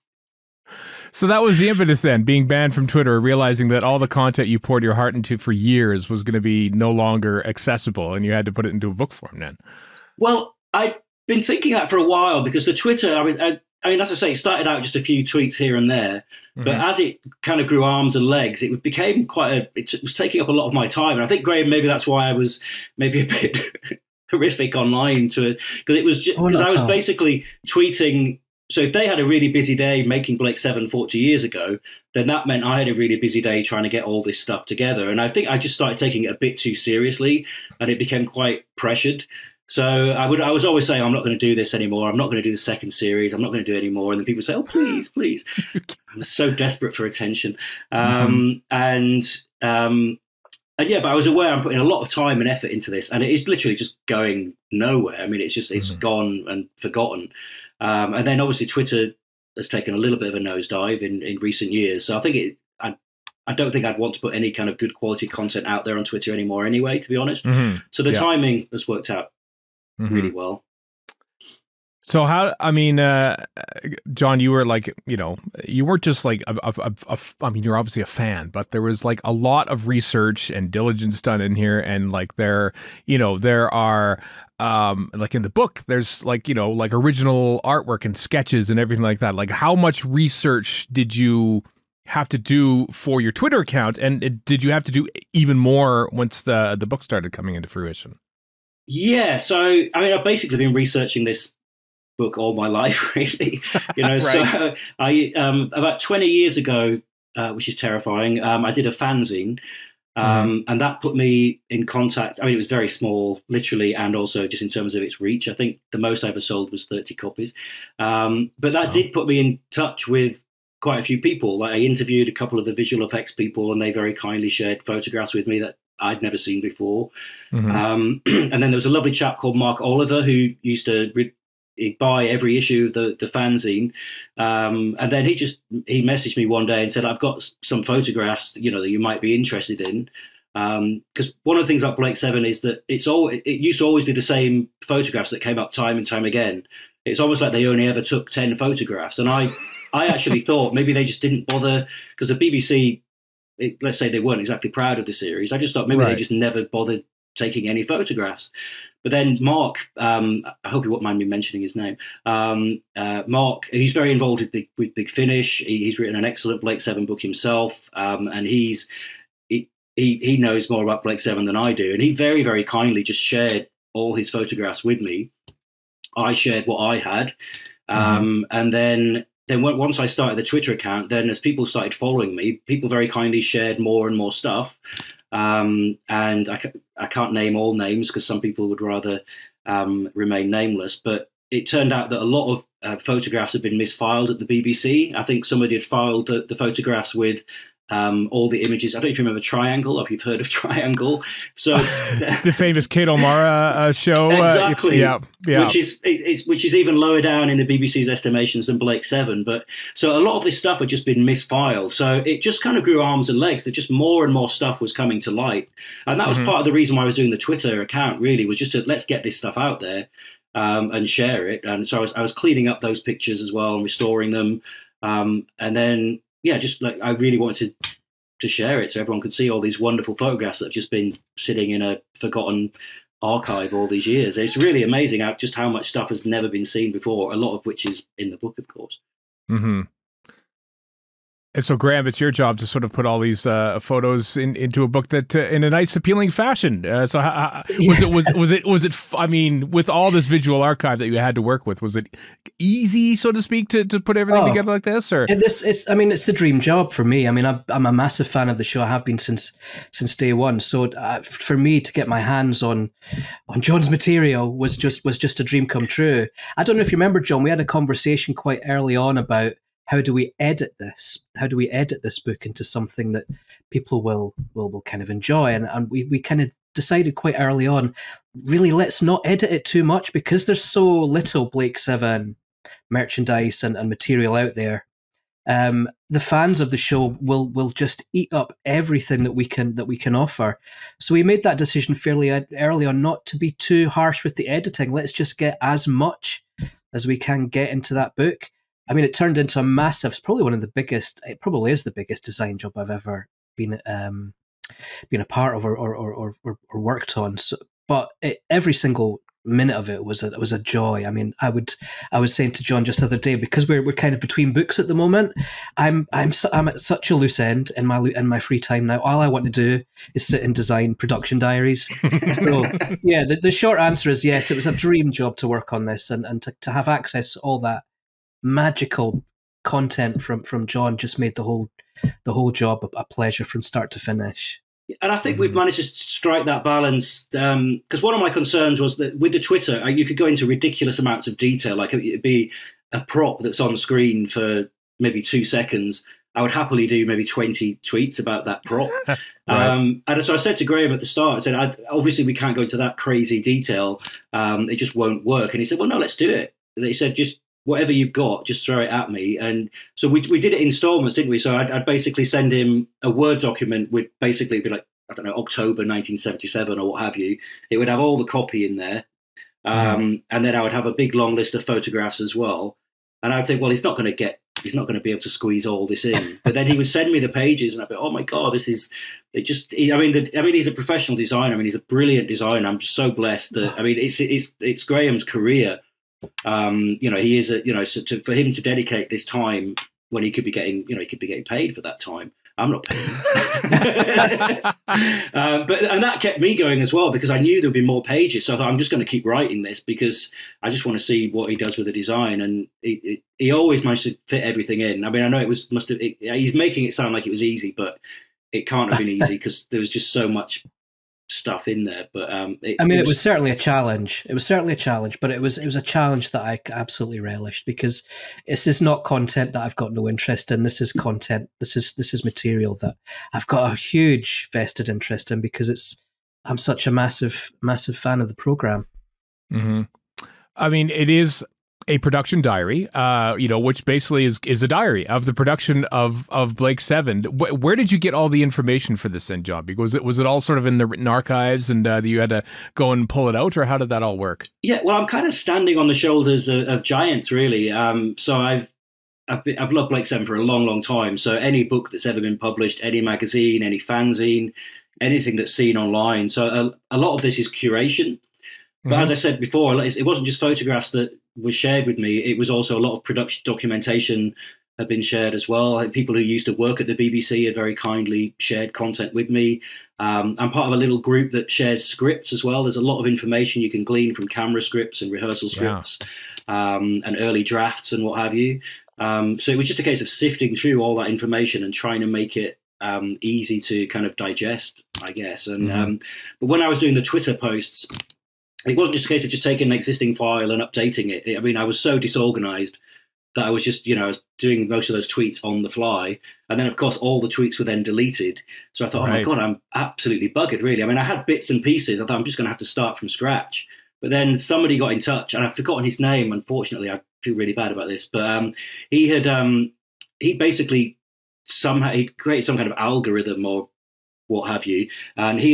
So that was the impetus then, being banned from Twitter, realizing that all the content you poured your heart into for years was going to be no longer accessible, and you had to put it into a book form then. Well, I've been thinking that for a while, because the Twitter, I mean, as I say, it started out just a few tweets here and there, but as it kind of grew arms and legs, it became it was taking up a lot of my time. And I think, Graeme, maybe that's why I was maybe a bit horrific online to it, because it was because I was basically tweeting. So if they had a really busy day making Blake 7 40 years ago, then that meant I had a really busy day trying to get all this stuff together. And I think I just started taking it a bit too seriously, and it became quite pressured. So I was always saying, I'm not going to do this anymore. I'm not going to do the second series. I'm not going to do it anymore. And then people say, oh, please, please. I'm so desperate for attention. And yeah, but I was aware I'm putting a lot of time and effort into this, and it is literally just going nowhere. I mean, it's gone and forgotten. And then obviously Twitter has taken a little bit of a nosedive in recent years. So I think I don't think I'd want to put any kind of good quality content out there on Twitter anymore anyway, to be honest. So the timing has worked out really well. So John, you were like, you weren't just like, I mean, you're obviously a fan, but there was like a lot of research and diligence done in here. And like there are, like in the book, there's like, like original artwork and sketches and everything like that. Like how much research did you have to do for your Twitter account? And did you have to do even more once the book started coming into fruition? Yeah, so I mean, I've basically been researching this book all my life, really. Right. So I about 20 years ago, which is terrifying, I did a fanzine, and that put me in contact. I mean, it was very small, literally, and also just in terms of its reach. I think the most I ever sold was 30 copies, but that did put me in touch with quite a few people. Like I interviewed a couple of the visual effects people, and they very kindly shared photographs with me that I'd never seen before. And then there was a lovely chap called Mark Oliver who used to buy every issue of the fanzine. And then he messaged me one day and said, I've got some photographs, that you might be interested in. Because one of the things about Blake 7 is that it used to always be the same photographs that came up time and time again. It's almost like they only ever took 10 photographs. And I actually thought maybe they just didn't bother, because the BBC, let's say they weren't exactly proud of the series. I just thought maybe they just never bothered taking any photographs. But then Mark, I hope you won't mind me mentioning his name. Mark, he's very involved with Big Finish. He's written an excellent Blake 7 book himself, and he knows more about Blake 7 than I do. And he very, very kindly just shared all his photographs with me. I shared what I had, and then once I started the Twitter account, then as people started following me, people very kindly shared more and more stuff. And I can't name all names because some people would rather remain nameless. But it turned out that a lot of photographs had been misfiled at the BBC. I think somebody had filed the photographs with all the images. I don't know if you remember Triangle, or if you've heard of Triangle. So the famous Kate O'Mara show. Exactly. Yeah. Which is even lower down in the BBC's estimations than Blake 7. But so a lot of this stuff had just been misfiled. So it just kind of grew arms and legs. That just more and more stuff was coming to light. And that was part of the reason why I was doing the Twitter account, really, was just to let's get this stuff out there and share it. And so I was cleaning up those pictures as well and restoring them. And then, yeah, just like I really wanted to to share it so everyone could see all these wonderful photographs that have just been sitting in a forgotten archive all these years. It's really amazing just how much stuff has never been seen before, a lot of which is in the book, of course. Mm-hmm. And so, Graeme, it's your job to sort of put all these photos into a book that in a nice, appealing fashion. So, was it? I mean, with all this visual archive that you had to work with, was it easy, so to speak, to put everything together like this? Or it's the dream job for me. I mean, I'm a massive fan of the show. I have been since day one. So, for me to get my hands on John's material was just a dream come true. I don't know if you remember, John. We had a conversation quite early on about how do we edit this? How do we edit this book into something that people will kind of enjoy? And we kind of decided quite early on, really, let's not edit it too much, because there's so little Blake 7 merchandise and material out there. The fans of the show will just eat up everything that we can offer. So we made that decision fairly early on, not to be too harsh with the editing. Let's just get as much as we can get into that book. I mean, it turned into a massive, it's probably it probably is the biggest design job I've ever been a part of or worked on. So, but every single minute of it was a joy. I mean, I was saying to John just the other day, because we're kind of between books at the moment, I'm at such a loose end in my free time now. All I want to do is sit and design production diaries. So yeah, the short answer is yes, it was a dream job to work on this, and to have access to all that magical content from John just made the whole job a pleasure from start to finish. And I think we've managed to strike that balance, because one of my concerns was that with the Twitter, you could go into ridiculous amounts of detail. Like it'd be a prop that's on screen for maybe 2 seconds. I would happily do maybe 20 tweets about that prop. Right. And so I said to Graeme at the start, I said, obviously we can't go into that crazy detail. It just won't work. And he said, well, no, let's do it. And he said, just whatever you've got, just throw it at me. And so we did it in installments, didn't we? So I'd basically send him a Word document with basically be like, I don't know, October 1977 or what have you. It would have all the copy in there. And then I would have a big long list of photographs as well. And I'd think, well, he's not going to be able to squeeze all this in. But then he would send me the pages and I'd be, oh my God, he's a professional designer. I mean, he's a brilliant designer. I'm just so blessed that, I mean, it's Graeme's career. He is for him to dedicate this time when he could be getting paid for that time. I'm not paying. And that kept me going as well, because I knew there'd be more pages. So I thought, I'm just going to keep writing this because I just want to see what he does with the design. And he always managed to fit everything in. I mean, I know he's making it sound like it was easy, but it can't have been easy because there was just so much stuff in there. But it was certainly a challenge. It was certainly a challenge, but it was a challenge that I absolutely relished, because this is not content that I've got no interest in. This is content. This is material that I've got a huge vested interest in, because I'm such a massive fan of the program. Mm-hmm. I mean, it is a production diary, which basically is a diary of the production of Blake 7. Where did you get all the information for this end job? Was it all sort of in the written archives, and you had to go and pull it out, or how did that all work? Yeah, well, I'm kind of standing on the shoulders of giants, really. So I've loved Blake 7 for a long, long time. So any book that's ever been published, any magazine, any fanzine, anything that's seen online. So a lot of this is curation. But as I said before, it wasn't just photographs that was shared with me. It was also a lot of production documentation had been shared as well. People who used to work at the BBC had very kindly shared content with me. I'm part of a little group that shares scripts as well. There's a lot of information you can glean from camera scripts and rehearsal scripts, and early drafts and what have you. So it was just a case of sifting through all that information and trying to make it easy to kind of digest, I guess. And but when I was doing the Twitter posts, it wasn't just a case of just taking an existing file and updating it. I mean, I was so disorganized that I was just, I was doing most of those tweets on the fly. And then, of course, all the tweets were then deleted. So I thought, oh my God, I'm absolutely buggered, really. I mean, I had bits and pieces. I thought, I'm just going to have to start from scratch. But then somebody got in touch, and I've forgotten his name, unfortunately. I feel really bad about this. But he basically he created some kind of algorithm or what have you. And he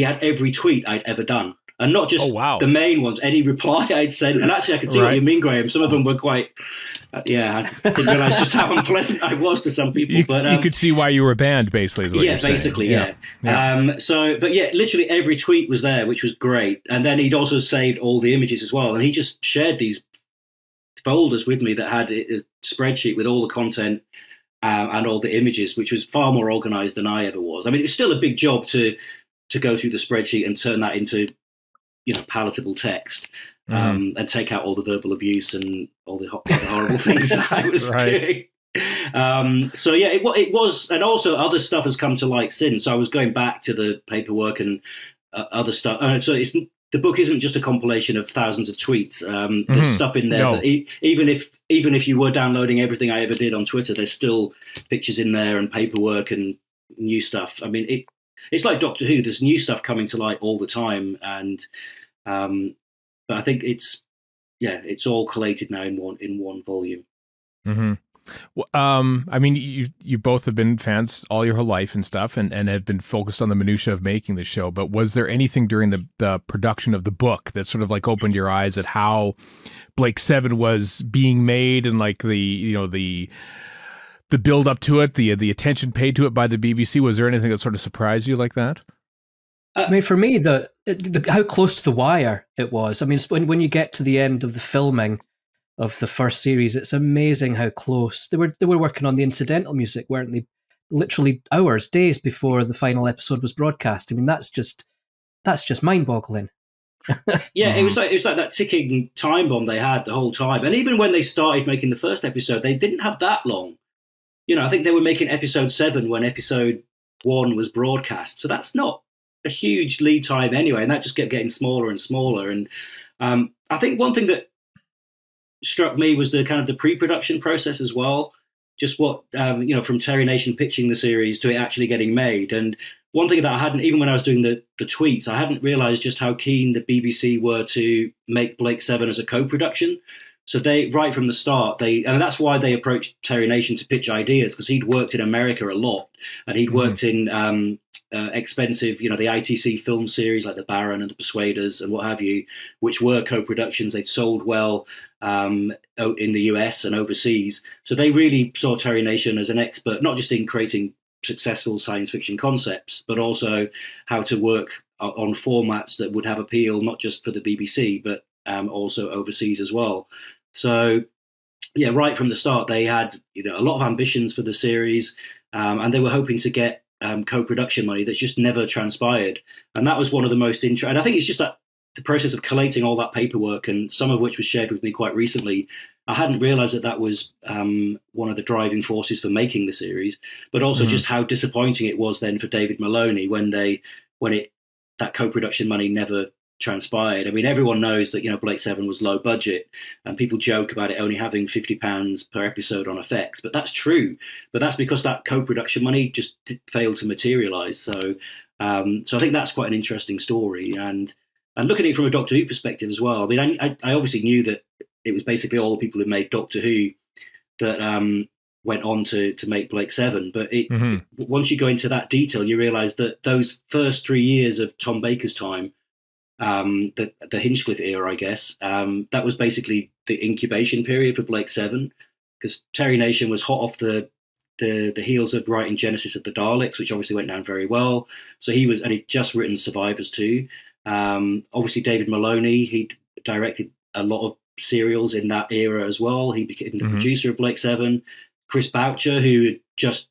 had every tweet I'd ever done. And not just the main ones, any reply I'd sent. And actually, I could see what you mean, Graeme. Some of them were quite Yeah, I didn't realize just how unpleasant I was to some people. But you could see why you were banned, basically. Is what yeah, you're saying. basically, yeah. But yeah, literally every tweet was there, which was great. And then he'd also saved all the images as well, and he just shared these folders with me that had a spreadsheet with all the content and all the images, which was far more organized than I ever was. I mean, it's still a big job to go through the spreadsheet and turn that into, palatable text. And take out all the verbal abuse and all the horrible things that I was doing. So yeah, it was, and also other stuff has come to light since. So I was going back to the paperwork and other stuff. So the book isn't just a compilation of thousands of tweets. There's stuff in there that even if you were downloading everything I ever did on Twitter, there's still pictures in there and paperwork and new stuff. I mean, it's like Doctor Who. There's new stuff coming to light all the time, and but I think it's all collated now in one volume. Mm-hmm. Well, I mean, you both have been fans all your whole life and stuff, and have been focused on the minutia of making the show. But was there anything during the production of the book that sort of like opened your eyes at how Blake 7 was being made, and like the build up to it, the attention paid to it by the BBC? Was there anything that sort of surprised you like that? I mean, for me, the how close to the wire it was. I mean, when you get to the end of the filming of the first series, it's amazing how close they were working on the incidental music, weren't they? Literally hours, days before the final episode was broadcast. I mean, that's just mind-boggling. Yeah, it was like that ticking time bomb they had the whole time. And even when they started making the first episode, they didn't have that long. I think they were making episode 7 when episode 1 was broadcast. So that's not a huge lead time anyway, and that just kept getting smaller and smaller. And I think one thing that struck me was the kind of the pre-production process as well. Just what from Terry Nation pitching the series to it actually getting made. And one thing that I hadn't, even when I was doing the tweets, I hadn't realized just how keen the BBC were to make Blake 7 as a co-production. So they, right from the start, and that's why they approached Terry Nation to pitch ideas, because he'd worked in America a lot, and he'd worked in expensive, the ITC film series like The Baron and The Persuaders and what have you, which were co-productions. They'd sold well in the US and overseas. So they really saw Terry Nation as an expert, not just in creating successful science fiction concepts, but also how to work on formats that would have appeal, not just for the BBC, but also overseas as well. So, yeah, right from the start, they had a lot of ambitions for the series, and they were hoping to get co-production money that's just never transpired. And that was one of the most interesting. And I think it's just that the process of collating all that paperwork, and some of which was shared with me quite recently, I hadn't realized that was one of the driving forces for making the series, but also just how disappointing it was then for David Maloney when that co-production money never transpired. I mean, everyone knows that Blake 7 was low budget, and people joke about it only having £50 per episode on effects, but that's true. But that's because that co-production money just failed to materialize. So I think that's quite an interesting story, and looking at it from a Doctor Who perspective as well. I mean, I obviously knew that it was basically all the people who made Doctor Who that went on to make Blake 7, but once you go into that detail, you realize that those first 3 years of Tom Baker's time, the Hinchcliffe era, I guess, that was basically the incubation period for Blake 7, because Terry Nation was hot off the heels of writing Genesis of the Daleks, which obviously went down very well. So he'd just written Survivors too. Obviously David Maloney, he'd directed a lot of serials in that era as well. He became the producer of Blake 7. Chris Boucher, who had just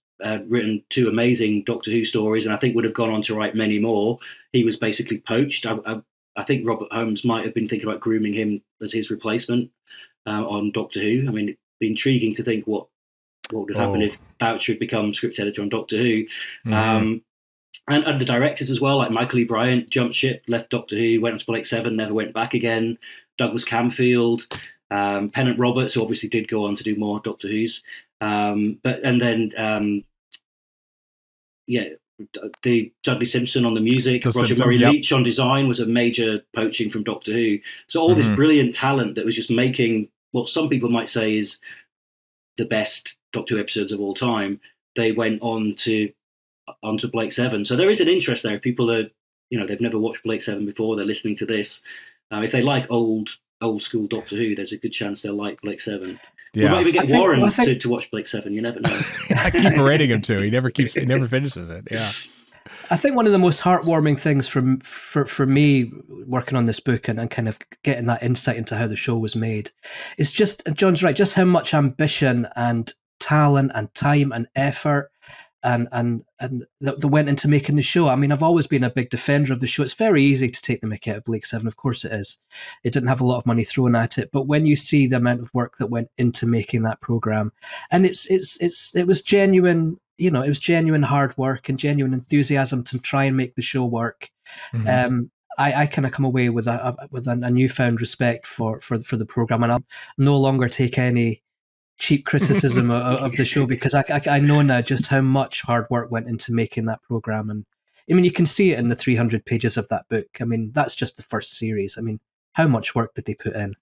written 2 amazing Doctor Who stories, and I think would have gone on to write many more, he was basically poached. I think Robert Holmes might have been thinking about grooming him as his replacement on Doctor Who. I mean, it'd be intriguing to think what would have happened if Boucher had become script editor on Doctor Who. And the directors as well, like Michael E. Bryant, jumped ship, left Doctor Who, went on to Blake 7, never went back again. Douglas Camfield, Pennant Roberts, who obviously did go on to do more Doctor Who's. The Dudley Simpson on the music, Roger Murray Leach on design was a major poaching from Doctor Who. So all this brilliant talent that was just making what some people might say is the best Doctor Who episodes of all time, they went onto Blake 7. So there is an interest there. If people are, they've never watched Blake 7 before, they're listening to this. If they like old school Doctor Who, there's a good chance they'll like Blake 7. We might even get Warren to watch Blake 7. You never know. I keep berating him too. He never finishes it. Yeah. I think one of the most heartwarming things for me working on this book and kind of getting that insight into how the show was made is just, and John's right, just how much ambition and talent and time and effort and that went into making the show. I mean, I've always been a big defender of the show. It's very easy to take the mickey out of Blake 7. Of course it is. It didn't have a lot of money thrown at it, but when you see the amount of work that went into making that program, and it was genuine, you know, it was genuine hard work and genuine enthusiasm to try and make the show work. Mm-hmm. I kind of come away with a newfound respect for the program, and I'll no longer take any cheap criticism of the show, because I know now just how much hard work went into making that program. And I mean, you can see it in the 300 pages of that book. I mean, that's just the first series. I mean, how much work did they put in?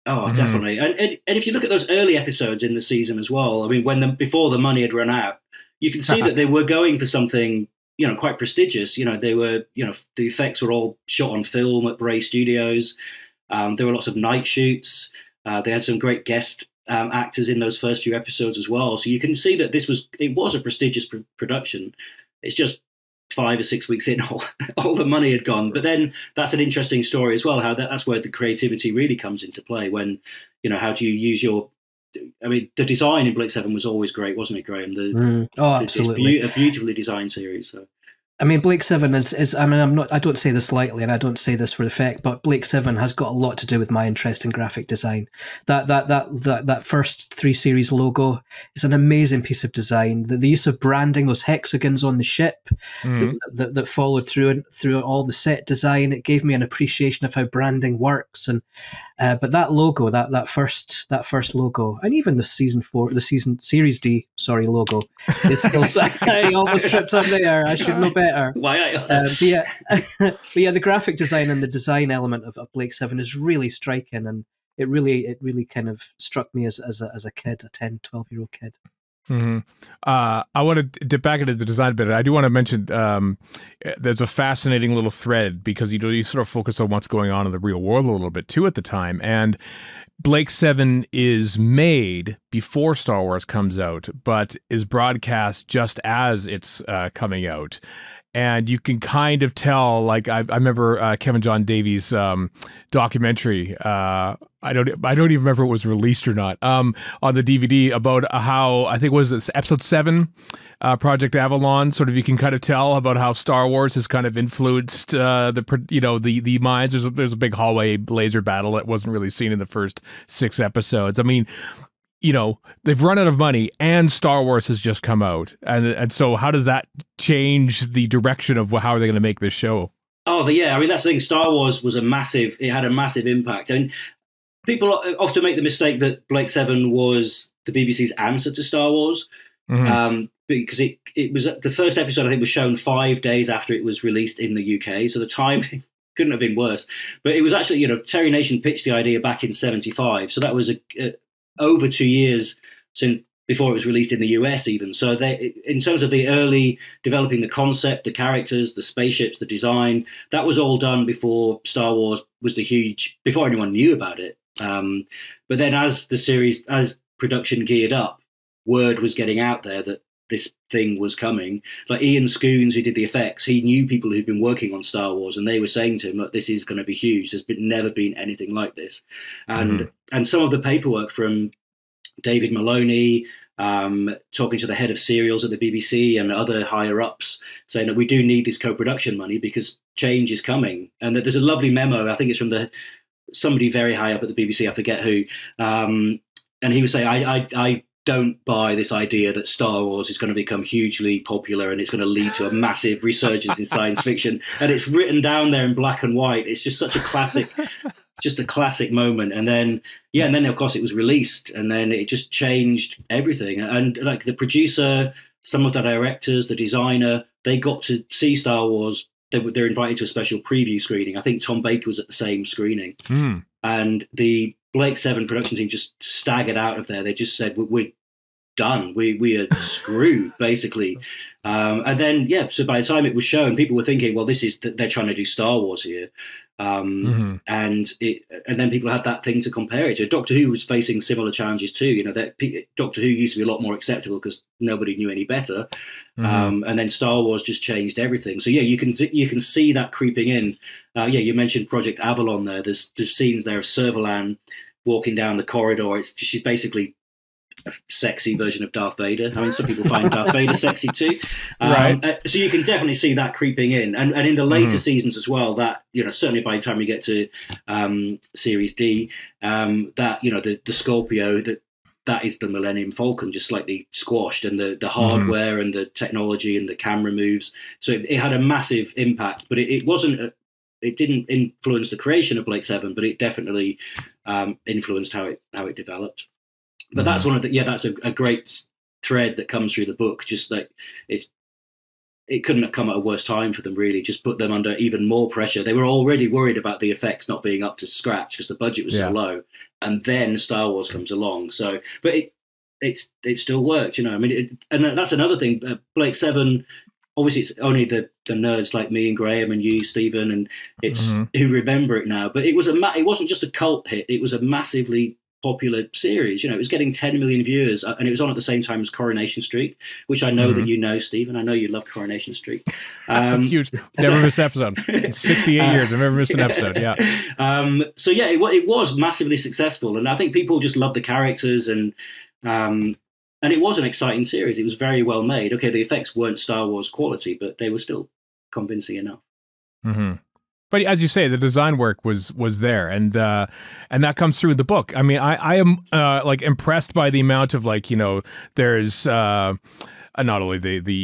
Oh, definitely. And if you look at those early episodes in the season as well, I mean, before the money had run out, you can see that they were going for something, you know, quite prestigious. You know, they were, you know, the effects were all shot on film at Bray Studios. There were lots of night shoots. They had some great guest actors in those first few episodes as well. So you can see that it was a prestigious production. It's just 5 or 6 weeks in, all the money had gone. But then that's an interesting story as well, how that's where the creativity really comes into play when, you know, how do you use I mean, the design in Blake 7 was always great, wasn't it, Graeme? Absolutely. It's a beautifully designed series. So. I mean, Blake 7 is. I mean, I don't say this lightly, and I don't say this for effect, but Blake 7 has got a lot to do with my interest in graphic design. That first 3 series logo is an amazing piece of design. The use of branding, those hexagons on the ship that followed through all the set design, it gave me an appreciation of how branding works. And but that logo, that first logo, and even the series D, logo, is still. I almost tripped up there. I should know better. Why? But yeah, the graphic design and the design element of Blake 7 is really striking, and it really kind of struck me as a kid, a 10, 12-year-old kid. Mm-hmm. I want to dip back into the design bit. I do want to mention there's a fascinating little thread, because you sort of focus on what's going on in the real world a little bit too at the time. And Blake 7 is made before Star Wars comes out, but is broadcast just as it's coming out. And you can kind of tell, like I remember Kevin John Davies' documentary. I don't even remember if it was released or not on the DVD, about how, I think it was episode 7, Project Avalon. Sort of, you can kind of tell about how Star Wars has kind of influenced the minds. There's a big hallway laser battle that wasn't really seen in the first 6 episodes. I mean, you know, they've run out of money and Star Wars has just come out. And so how does that change the direction of how are they going to make this show? Oh, yeah. I mean, that's the thing. Star Wars had a massive impact. I mean, people often make the mistake that Blake 7 was the BBC's answer to Star Wars. Mm-hmm. Because it was the first episode, I think, was shown 5 days after it was released in the UK. So the timing couldn't have been worse. But it was actually, you know, Terry Nation pitched the idea back in 1975. So that was over 2 years since before it was released in the US even. So in terms of the early developing the concept, the characters, the spaceships, the design, that was all done before Star Wars was before anyone knew about it. But then as production geared up, word was getting out there that this thing was coming. Like Ian Scoons, who did the effects, he knew people who'd been working on Star Wars, and they were saying to him, look, this is going to be huge. There's never been anything like this. And some of the paperwork from David Maloney, talking to the head of serials at the BBC and other higher ups, saying that we do need this co-production money because change is coming. And that there's a lovely memo, I think it's from somebody very high up at the BBC, I forget who, and he was saying, I don't buy this idea that Star Wars is going to become hugely popular and it's going to lead to a massive resurgence in science fiction. And it's written down there in black and white. It's just such a classic, just a classic moment. And then, of course it was released, and then it just changed everything. And like the producer, some of the directors, the designer, they got to see Star Wars. They're invited to a special preview screening. I think Tom Baker was at the same screening. And the Blake 7 production team just staggered out of there. They just said, done. We are screwed, basically. And then, so by the time it was shown, people were thinking, well, they're trying to do Star Wars here. And then people had that thing to compare it to. Doctor Who was facing similar challenges too. You know, that Doctor Who used to be a lot more acceptable because nobody knew any better. And then Star Wars just changed everything. So you can see that creeping in. You mentioned Project Avalon there. There's scenes there of Servalan walking down the corridor. She's basically a sexy version of Darth Vader. I mean, some people find Darth Vader sexy too. Right. So you can definitely see that creeping in. And in the later seasons as well, that, you know, certainly by the time we get to Series D, that, you know, the Scorpio, that is the Millennium Falcon, just slightly squashed, and the hardware and the technology and the camera moves. So it had a massive impact, but it wasn't, it didn't influence the creation of Blake 7, but it definitely influenced how it developed. But that's one of the, that's a great thread that comes through the book. Just like it couldn't have come at a worse time for them, really. Just put them under even more pressure. They were already worried about the effects not being up to scratch because the budget was so low, and then Star Wars comes along. So, but it still worked, you know. I mean, and that's another thing. Blake 7, obviously, it's only the nerds like me and Graeme and you, Stephen, and it's who remember it now. But it wasn't just a cult hit. It was a massively popular series. You know, it was getting 10 million viewers, and it was on at the same time as Coronation Street, which I know that you know, Stephen. I know you love Coronation Street. Huge. Never missed an episode. In 68 years, I've never missed an episode. Yeah. So yeah, it was massively successful, and I think people just loved the characters, and it was an exciting series. It was very well made. Okay, the effects weren't Star Wars quality, but they were still convincing enough. But as you say, the design work was there, and that comes through in the book. I mean, I am like impressed by the amount of, like, you know, there's not only the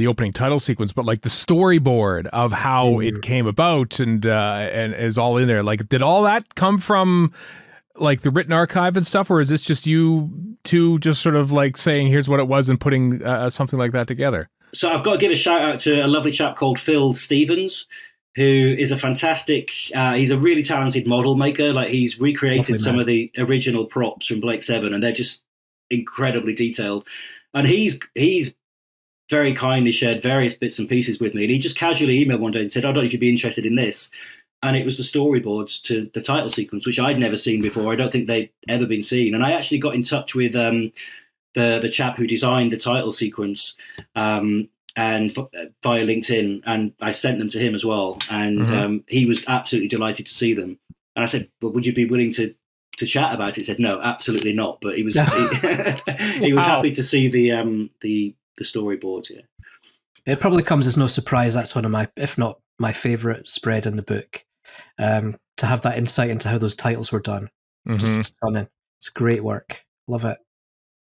opening title sequence, but like the storyboard of how it came about, and is all in there. Like, did all that come from like the written archive and stuff, or is this just you two just sort of like saying here's what it was and putting something like that together? So I've got to give a shout out to a lovely chap called Phil Stevens, who is a fantastic, he's a really talented model maker. Like, he's recreated some of the original props from Blake 7, and they're just incredibly detailed. And he's very kindly shared various bits and pieces with me. And he just casually emailed one day and said, I don't know if you'd be interested in this. And it was the storyboards to the title sequence, which I'd never seen before. I don't think they'd ever been seen. And I actually got in touch with the chap who designed the title sequence, and via LinkedIn, and I sent them to him as well, and he was absolutely delighted to see them. And I said, well, would you be willing to chat about it? He said, no, absolutely not. But he was he was happy to see the storyboards. Yeah, it probably comes as no surprise. That's one of my, if not my favorite spread in the book. To have that insight into how those titles were done, just stunning. It's great work. Love it.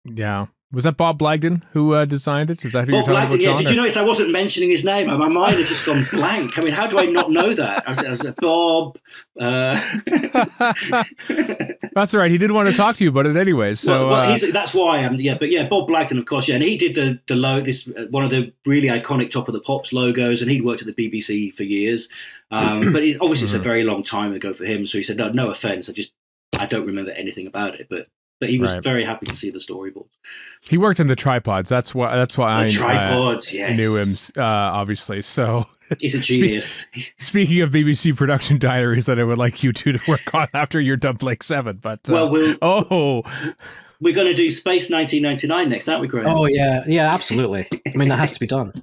Yeah. Was that Bob Blagden who designed it? Is that who Bob you're talking Blagden, about, John? Did you notice I wasn't mentioning his name? My mind has just gone blank. I mean, how do I not know that? I was like, Bob. That's all right. He didn't want to talk to you about it anyway. So that's why I'm. Yeah, but yeah, Bob Blagden, of course. Yeah, and he did one of the really iconic Top of the Pops logos, and he'd worked at the BBC for years. But obviously, it's a very long time ago for him. So he said, no offense. I don't remember anything about it, but he was very happy to see the storyboards. He worked in the tripods. That's why I knew him, obviously. So he's a genius. Speaking of BBC production diaries that I would like you two to work on after you're done Blake 7, but we're going to do Space 1999 next, aren't we, Graeme? Oh yeah, absolutely. I mean, that has to be done.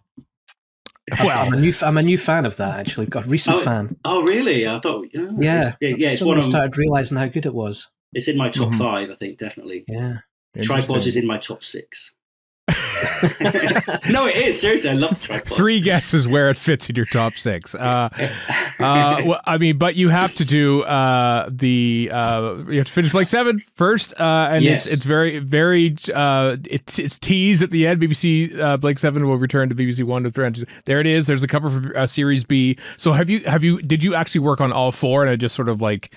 Well, I'm a new fan of that, actually. Got a recent fan. Oh, really? I thought. It's one of started realizing how good it was. It's in my top 5, I think, definitely. Yeah. Tripods is in my top 6. No, it is. Seriously, I love tripods. 3 guesses where it fits in your top 6. Well, I mean, but you have to do you have to finish Blake 7 first, and it's very, very it's teased at the end. BBC Blake 7 will return to BBC One with branches. There it is. There's a cover for Series B. So did you actually work on all 4 and just sort of like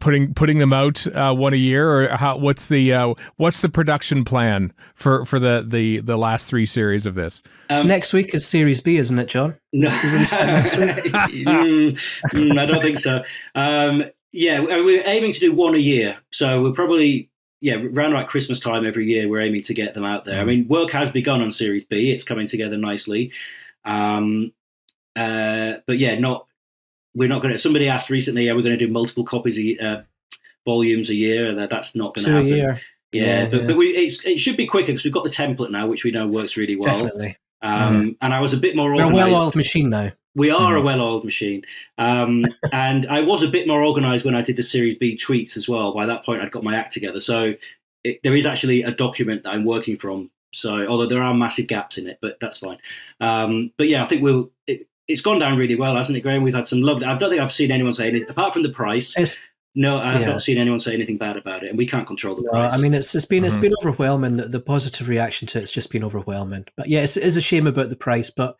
putting them out one a year, or what's the production plan for the last 3 series of this? Next week is Series B, isn't it, John? No, next week? I don't think so. We're aiming to do 1 a year, so we'll probably around like Christmas time every year, we're aiming to get them out there. I mean, work has begun on Series B. It's coming together nicely. But yeah, we're not going to. Somebody asked recently, are we going to do multiple copies, volumes a year? That's not going to happen. 2 a year. Yeah, but it should be quicker because we've got the template now, which we know works really well. Definitely. And I was a bit more organized. We're a well-oiled machine now. We are a well-oiled machine. And I was a bit more organized when I did the Series B tweets as well. By that point, I'd got my act together. So there is actually a document that I'm working from. So although there are massive gaps in it, but that's fine. But yeah, I think it's gone down really well, hasn't it, Graeme? We've had some lovely. I don't think I've seen anyone say anything apart from the price. No, I've not seen anyone say anything bad about it, and we can't control the price. I mean, it's been overwhelming. The positive reaction to it's just been overwhelming. But yeah, it is a shame about the price, but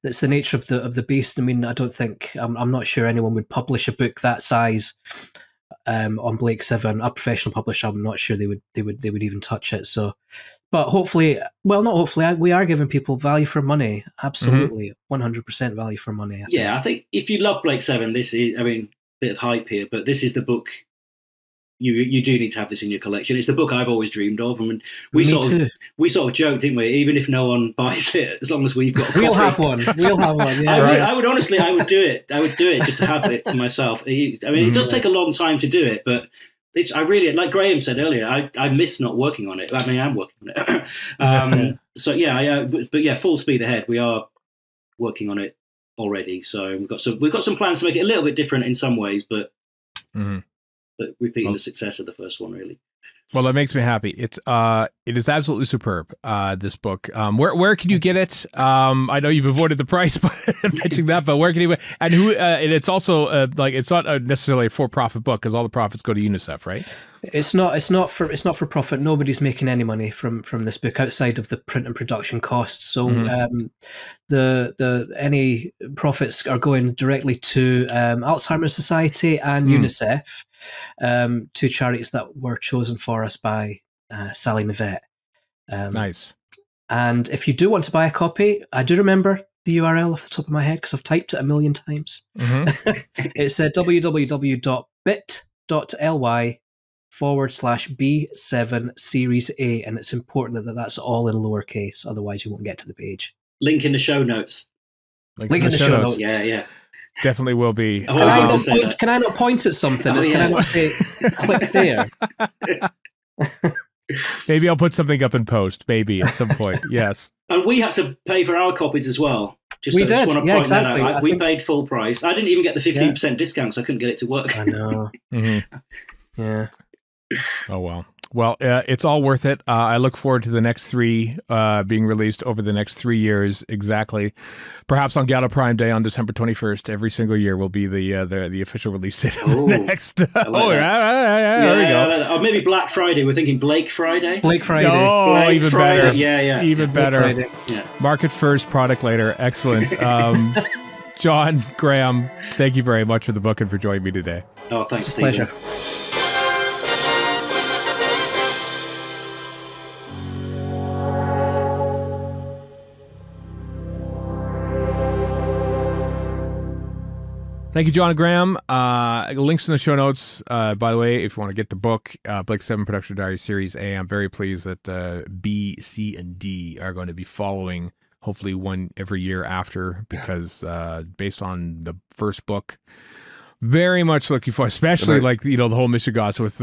that's the nature of the beast. I mean, I don't think I'm not sure anyone would publish a book that size on Blake 7. A professional publisher, I'm not sure they would even touch it. So, but hopefully, well, not hopefully, we are giving people value for money. Absolutely, 100% value for money. I think if you love Blake 7, this is. I mean. Bit of hype here, but this is the book you do need to have this in your collection. It's the book I've always dreamed of. I mean, we sort of joked, didn't we? Even if no one buys it, as long as we've got a copy. We'll have one. Yeah, I would honestly, I would do it. I would do it just to have it for myself. I mean, it does take a long time to do it, but I really, like Graeme said earlier, I miss not working on it. I mean, I'm working on it. So yeah, but yeah, full speed ahead. We are working on it already, so we've got some plans to make it a little bit different in some ways, but repeating the success of the first one, really. Well, that makes me happy. It is absolutely superb. This book. Where can you get it? I know you've avoided the price by mentioning that, but where can you? And who? And it's also like it's not necessarily a for-profit book because all the profits go to UNICEF, right? It's not for profit. Nobody's making any money from this book outside of the print and production costs. So any profits are going directly to Alzheimer's Society and UNICEF. Two charities that were chosen for us by Sally Nivette. Nice. And if you do want to buy a copy, I do remember the URL off the top of my head because I've typed it a million times. It's www.bit.ly/B7 Series A, and it's important that that's all in lowercase, otherwise you won't get to the page. Link in the show notes. Link in the show notes. Yeah. Definitely will be. Can I not point at something? Can I not say click there? Maybe I'll put something up in post, maybe at some point. Yes. And we had to pay for our copies as well. We did. Yeah, exactly. We paid full price. I didn't even get the 15% discount, so I couldn't get it to work. I know. Yeah. Oh, well. Well, it's all worth it. I look forward to the next 3 being released over the next 3 years exactly. Perhaps on Gala Prime Day on December 21st, every single year will be the official release date of the next. There we go. Or maybe Black Friday. We're thinking Blake Friday. Blake Friday. Oh, Blake even Friday. better. Yeah. Even better. Yeah. Market first, product later. Excellent. John, Graeme, thank you very much for the book and for joining me today. Oh, thanks, It's a pleasure. Thank you, John and Graeme. Links in the show notes. By the way, if you want to get the book, Blake 7 Production Diary Series A, I'm very pleased that B, C, and D are going to be following, hopefully one every year after, because based on the first book, very much looking for, especially the whole Michigas with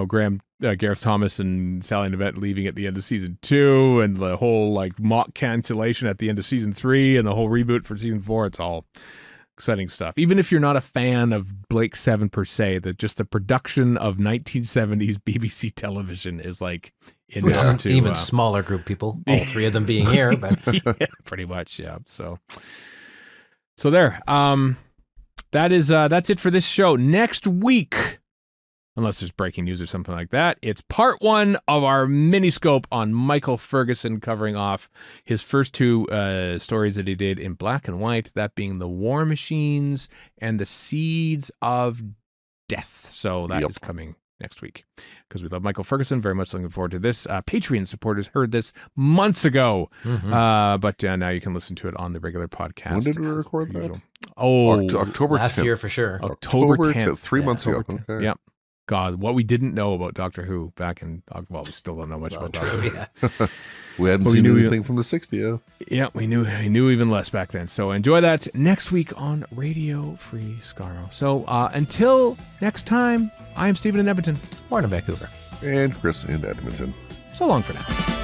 Graeme, Gareth Thomas and Sally Nivette leaving at the end of season 2, and the whole mock cancellation at the end of season 3, and the whole reboot for season 4. It's all exciting stuff. Even if you're not a fan of Blake 7 per se, that just the production of 1970s BBC television is even smaller group people, all 3 of them being here, but yeah, pretty much, yeah. So there. That's it for this show. Next week, unless there's breaking news or something like that, it's part 1 of our miniscope on Michael Ferguson, covering off his first 2 stories that he did in black and white, that being The War Machines and The Seeds of Death. So that is coming next week because we love Michael Ferguson. Very much looking forward to this. Patreon supporters heard this months ago, but now you can listen to it on the regular podcast. When did we record that? Oh, October last 10th. year for sure. October 10th. 3 months ago. Okay. Yep. God, what we didn't know about Doctor Who back in, well, we still don't know much about Doctor Who. Yeah. We hadn't seen anything from the 60th. Yeah, we knew even less back then. So enjoy that next week on Radio Free Skaro. So until next time, I am Stephen in Edmonton. Warren in Vancouver. And Chris in Edmonton. So long for now.